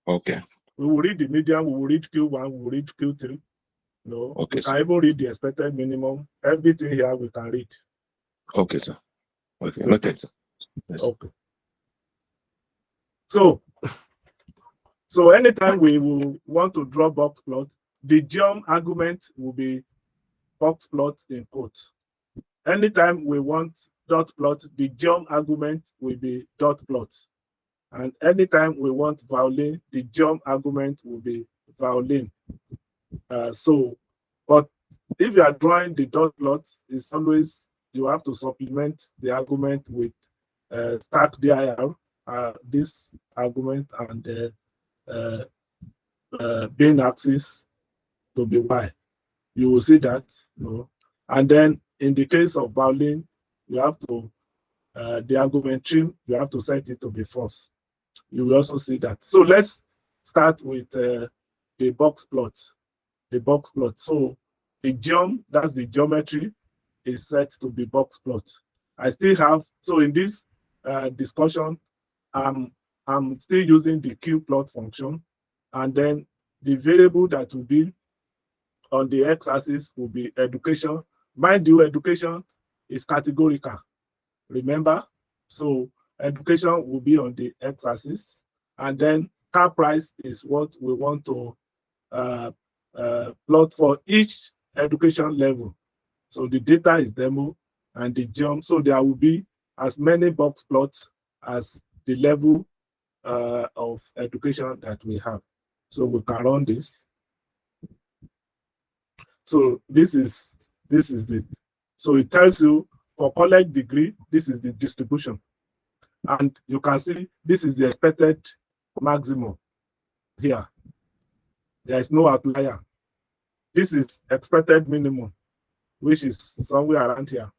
Okay. We will read the median, we will read Q1, we will read Q3. No, okay, we can even read the expected minimum. Everything here we can read. Okay, sir. Okay, noted, sir. Yes. Okay. So anytime we will want to draw box plot, the geom argument will be box plot in quote. Anytime we want dot plot, the geom argument will be dot plot. And anytime we want violin, the geom argument will be violin. But if you are drawing the dot plot, it's always, you have to supplement the argument with stack dir, this argument, and bin axis to be y. You will see that, and then in the case of violin, you have to the argument trim, you have to set it to be false. You will also see that. So let's start with the box plot. The box plot. So the geom, that's the geometry, is set to be box plot. I still have, so in this discussion, I'm still using the qplot function, and then the variable that will be on the x-axis will be education. Mind you, education is categorical, remember? So education will be on the x-axis, and then car price is what we want to plot for each education level. So the data is demo and the geom. So there will be as many box plots as the level of education that we have. So we can run this. So this is it. So it tells you for college degree, this is the distribution. And you can see this is the expected maximum here. There is no outlier. This is expected minimum, which is somewhere around here,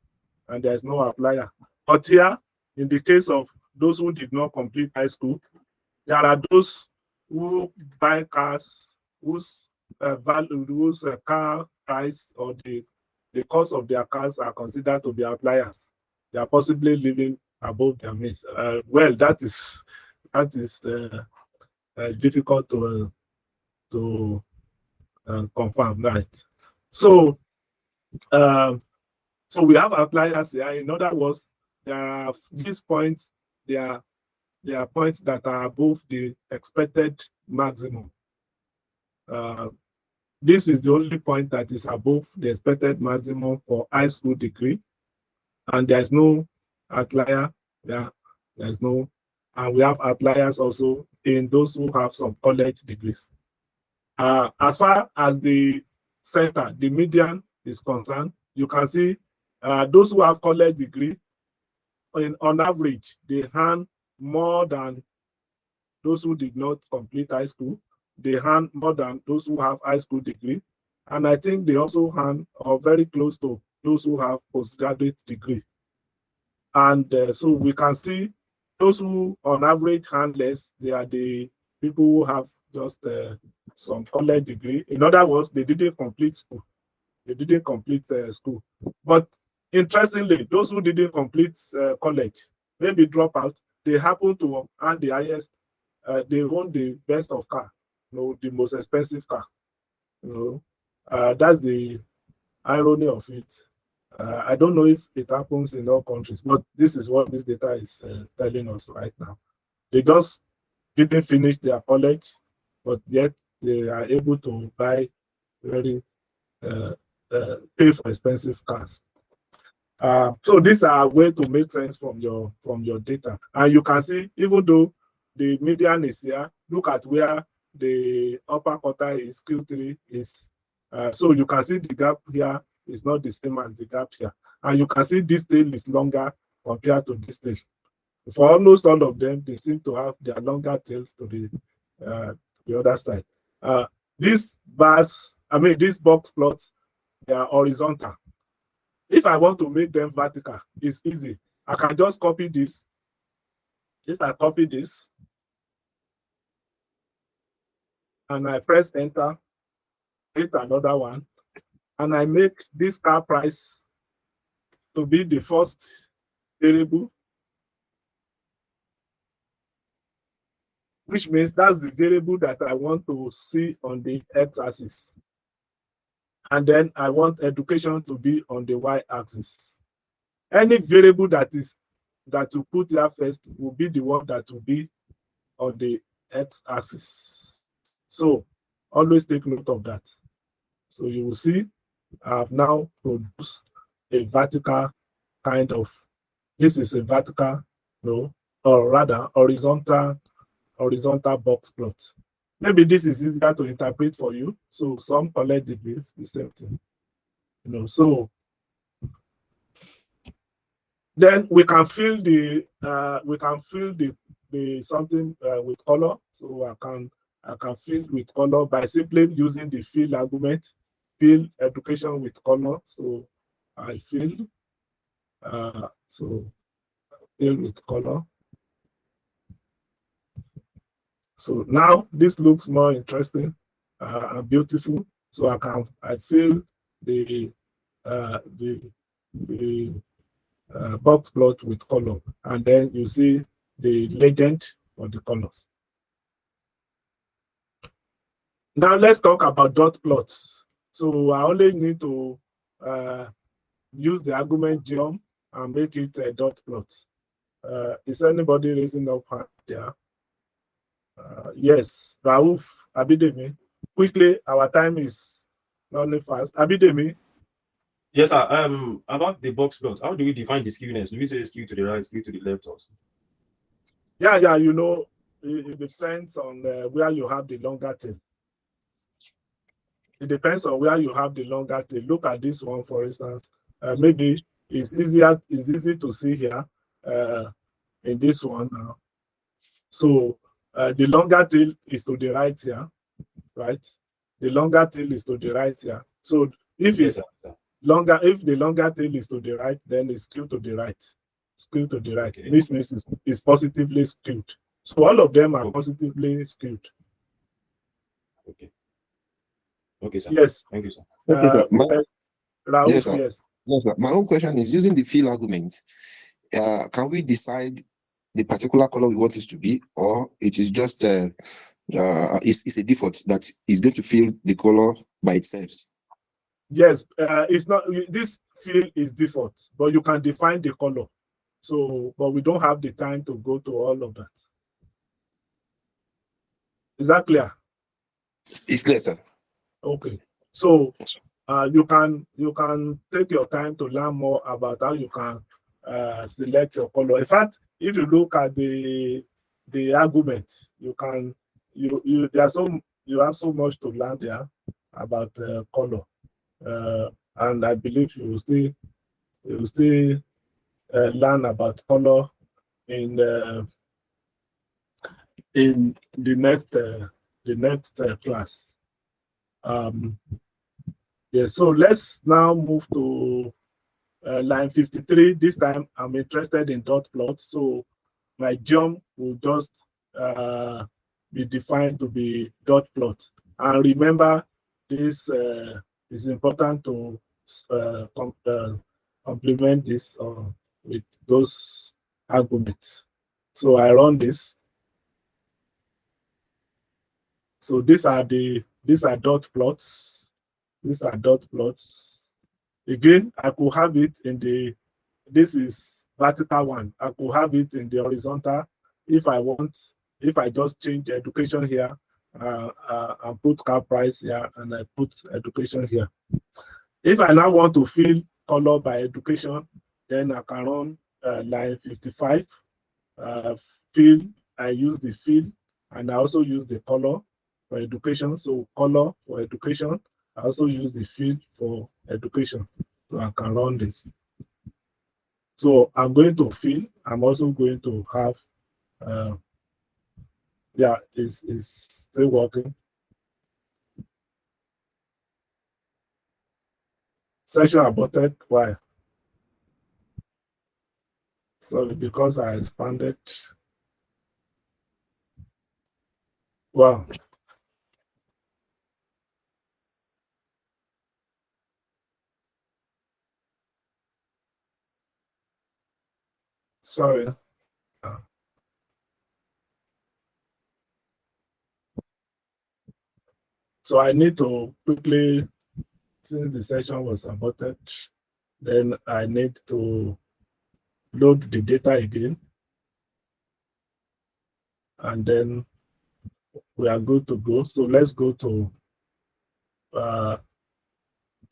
and there is no outlier. But here, in the case of those who did not complete high school, there are those who buy cars whose car price or the cost of their cars are considered to be outliers. They are possibly living above their means. Well, that is difficult to confirm, right? So so we have outliers here. In other words, there are these points. There are points that are above the expected maximum. This is the only point that is above the expected maximum for high school degree, and there's no outlier. There's no, and we have outliers also in those who have some college degrees. As far as the center, the median is concerned, you can see those who have college degree, on average, they earn more than those who did not complete high school. They hand more than those who have high school degree. And I think they also hand or very close to those who have postgraduate degree. And so we can see those who on average hand less, they are the people who have just some college degree. In other words, they didn't complete school. They didn't complete school. But interestingly, those who didn't complete college, maybe drop out, they happen to earn the highest, they own the best of car, the most expensive car. That's the irony of it. I don't know if it happens in all countries, but this is what this data is telling us right now. They just didn't finish their college, but yet they are able to buy very pay for expensive cars. So these are a way to make sense from your data. And you can see, even though the median is here, look at where the upper quarter is Q3 is. So you can see the gap here is not the same as the gap here. And you can see this tail is longer compared to this tail. For almost all of them, they seem to have their longer tail to the other side. These bars, these box plots, they are horizontal. If I want to make them vertical, it's easy. I can just copy this. If I copy this and I press enter, hit another one, and I make this car price to be the first variable, which means that's the variable that I want to see on the x-axis. And then I want education to be on the y-axis. Any variable that you put there first will be the one that will be on the x-axis. So always take note of that. So you will see I've now produced a vertical kind of, this is a vertical, or rather horizontal box plot. Maybe this is easier to interpret for you. So some college degrees, the same thing. So then we can fill the something with color. So I can fill with color by simply using the fill argument, fill education with color. So I fill fill with color. So now this looks more interesting and beautiful. So I fill the box plot with color, and then you see the legend for the colors. Now let's talk about dot plots. So I only need to use the argument geom and make it a dot plot. Is anybody raising up hand there? Yes, Raouf Abidemi. Quickly, our time is running fast. Abidemi. Yes, sir. About the box plot, how do we define the skewness? Do we say skew to the right, skew to the left also? Yeah, it depends on where you have the longer tail. It depends on where you have the longer tail. Look at this one, for instance. Maybe it's easy to see here in this one now. So the longer tail is to the right here, right? The longer tail is to the right here. So if it's longer, if the longer tail is to the right, then it's skewed to the right. Skewed to the right. Okay. Which means it's positively skewed. So all of them are positively skewed. Okay. Okay, sir. Yes. Thank you, sir. Okay, sir. Raouf, yes, sir. Yes. Yes, sir. My own question is, using the fill argument, can we decide the particular color we want it to be, or it is just it's a default that is going to fill the color by itself? Yes, it's not, this fill is default, but you can define the color. So, but we don't have the time to go to all of that. Is that clear? It's clear, sir. Okay. So you can take your time to learn more about how you can select your color. In fact, if you look at the argument, you have so much to learn there about color, and I believe you will still learn about color in in the next class. Yeah, so let's now move to line 53. This time I'm interested in dot plot. So my geom will just be defined to be dot plot. And remember, this is important to complement this with those arguments. So I run this. So these are dot plots. These are dot plots. Again, I could have it in the, this is vertical one. I could have it in the horizontal if I want, if I just change education here, and put car price here, and I put education here. If I now want to fill color by education, then I can run line 55, fill, I use the fill, and I also use the color for education. So color for education, I also use the fill for education. So I can run this. So I'm going to fill, I'm also going to have, yeah, it's still working. Session aborted, why? Sorry, because I expanded. Wow. Sorry. So I need to quickly, since the session was aborted, then I need to load the data again. And then we are good to go. So let's go to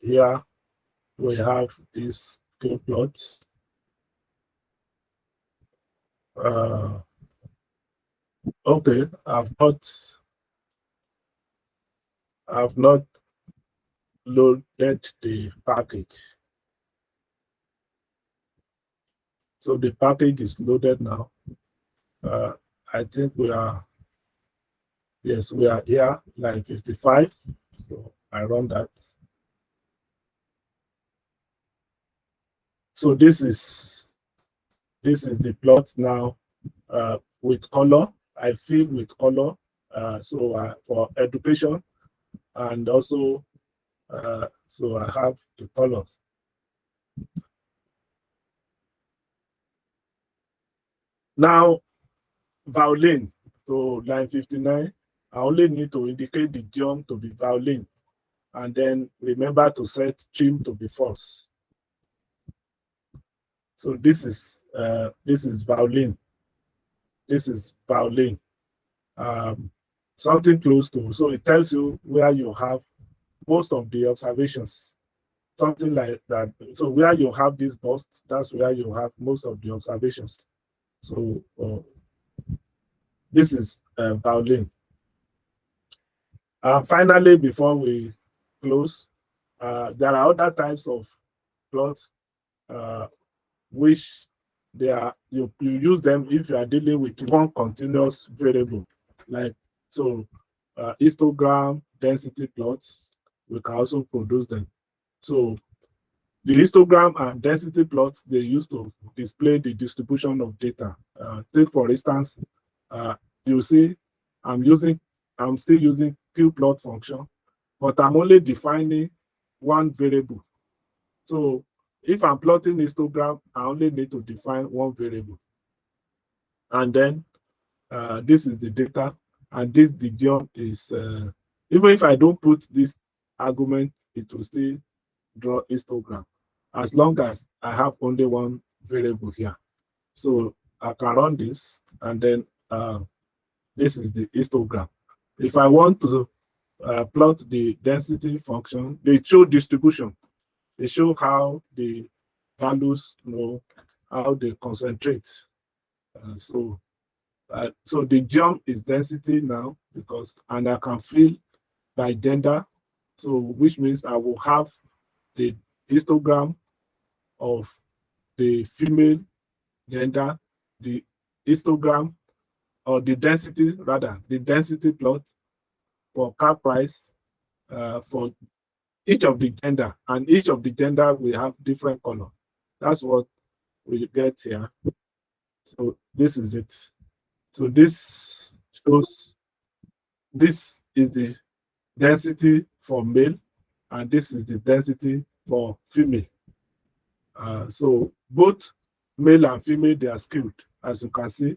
here. We have this qplot. Okay, I've not loaded the package. So the package is loaded now. I think we are, yes, we are here, line 55. So I run that. So this is the plot now with color. I fill with color. So for education, and also so I have the color. Now violin. So line 59, I only need to indicate the geom to be violin, and then remember to set trim to be false. So this is violin. This is violin. Something close to, so it tells you where you have most of the observations, something like that. So where you have this bust, that's where you have most of the observations. So this is violin. Finally, before we close, there are other types of plots which they are, you use them if you are dealing with one continuous variable, like so histogram density plots, we can also produce them. So the histogram and density plots, they used to display the distribution of data. Take for instance, you see I'm still using qplot function, but I'm only defining one variable. So if I'm plotting histogram, I only need to define one variable. And then this is the data, and this the geom is, even if I don't put this argument, it will still draw histogram, as long as I have only one variable here. So I can run this, and then this is the histogram. If I want to plot the density function, they show distribution. They show how the values, how they concentrate. So the geom is density now, because, and I can fill by gender. So which means I will have the histogram of the female gender, the histogram or the density rather, the density plot for car price for each of the gender, and each of the gender will have different color. That's what we get here. So this is it. So this shows, this is the density for male, and this is the density for female. So both male and female, they are skewed. As you can see,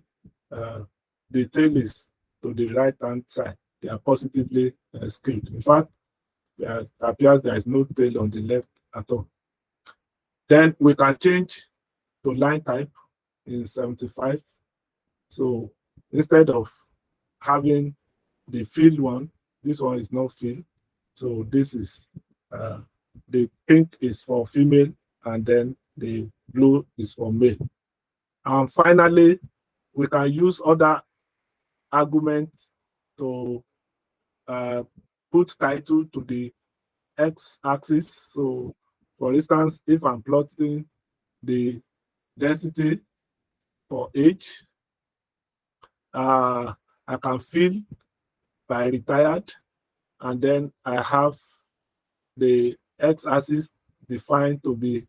the tail is to the right hand side. They are positively skewed. In fact, it appears there is no tail on the left at all. Then we can change to line type in 75. So instead of having the field one, this one is not field. So this is the pink is for female, and then the blue is for male. And finally, we can use other arguments to put title to the x-axis. So for instance, if I'm plotting the density for age, I can fill by retired, and then I have the x-axis defined to be,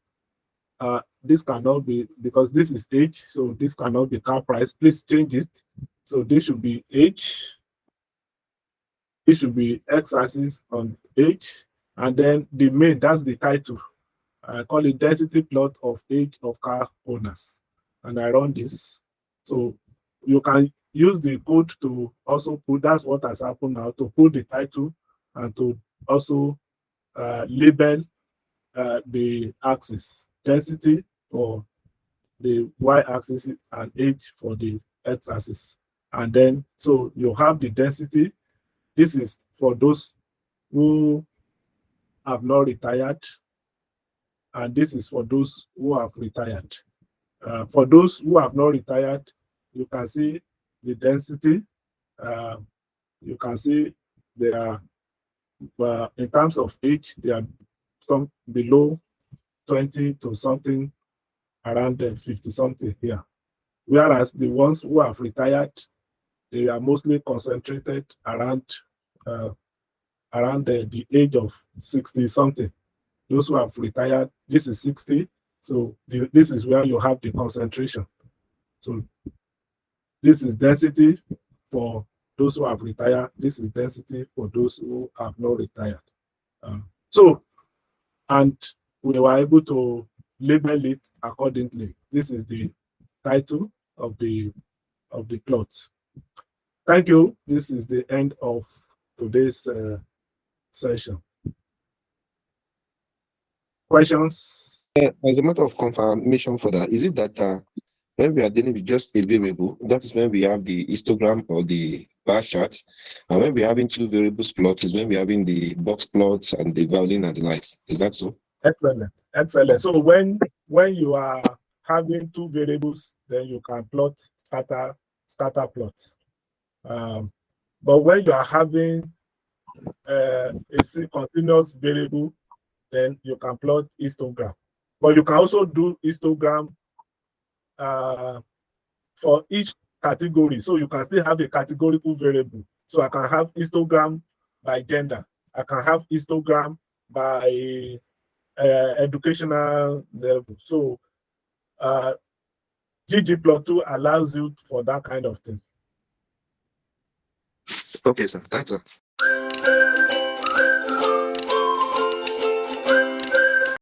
this cannot be, because this is age, so this cannot be car price. Please change it. So this should be age. This should be x-axis on age, and then the main, that's the title. I call it density plot of age of car owners, and I run this. So you can use the code to also put, that's what has happened now, to put the title and to also label the axis, density for the y-axis and age for the x-axis. And then, so you have the density. This is for those who have not retired, and this is for those who have retired. For those who have not retired, you can see the density. You can see they are, in terms of age, they are some below 20 to something, around 50 something here. Whereas the ones who have retired, they are mostly concentrated around the age of 60 something. Those who have retired, this is 60. So this is where you have the concentration. So this is density for those who have retired. This is density for those who have not retired. And we were able to label it accordingly. This is the title of the plot. Thank you. This is the end of today's session. Questions? As a matter of confirmation for that, is it that when we are dealing with just a variable, that is when we have the histogram or the bar chart, and when we're having two variables plots is when we're having the box plots and the violin and the likes. Is that so? Excellent, excellent. So when you are having two variables, then you can plot scatter plot. But when you are having a continuous variable, then you can plot histogram. But you can also do histogram for each category. So you can still have a categorical variable. So I can have histogram by gender. I can have histogram by educational level. So ggplot2 allows you for that kind of thing. Okay, sir. Thanks, sir.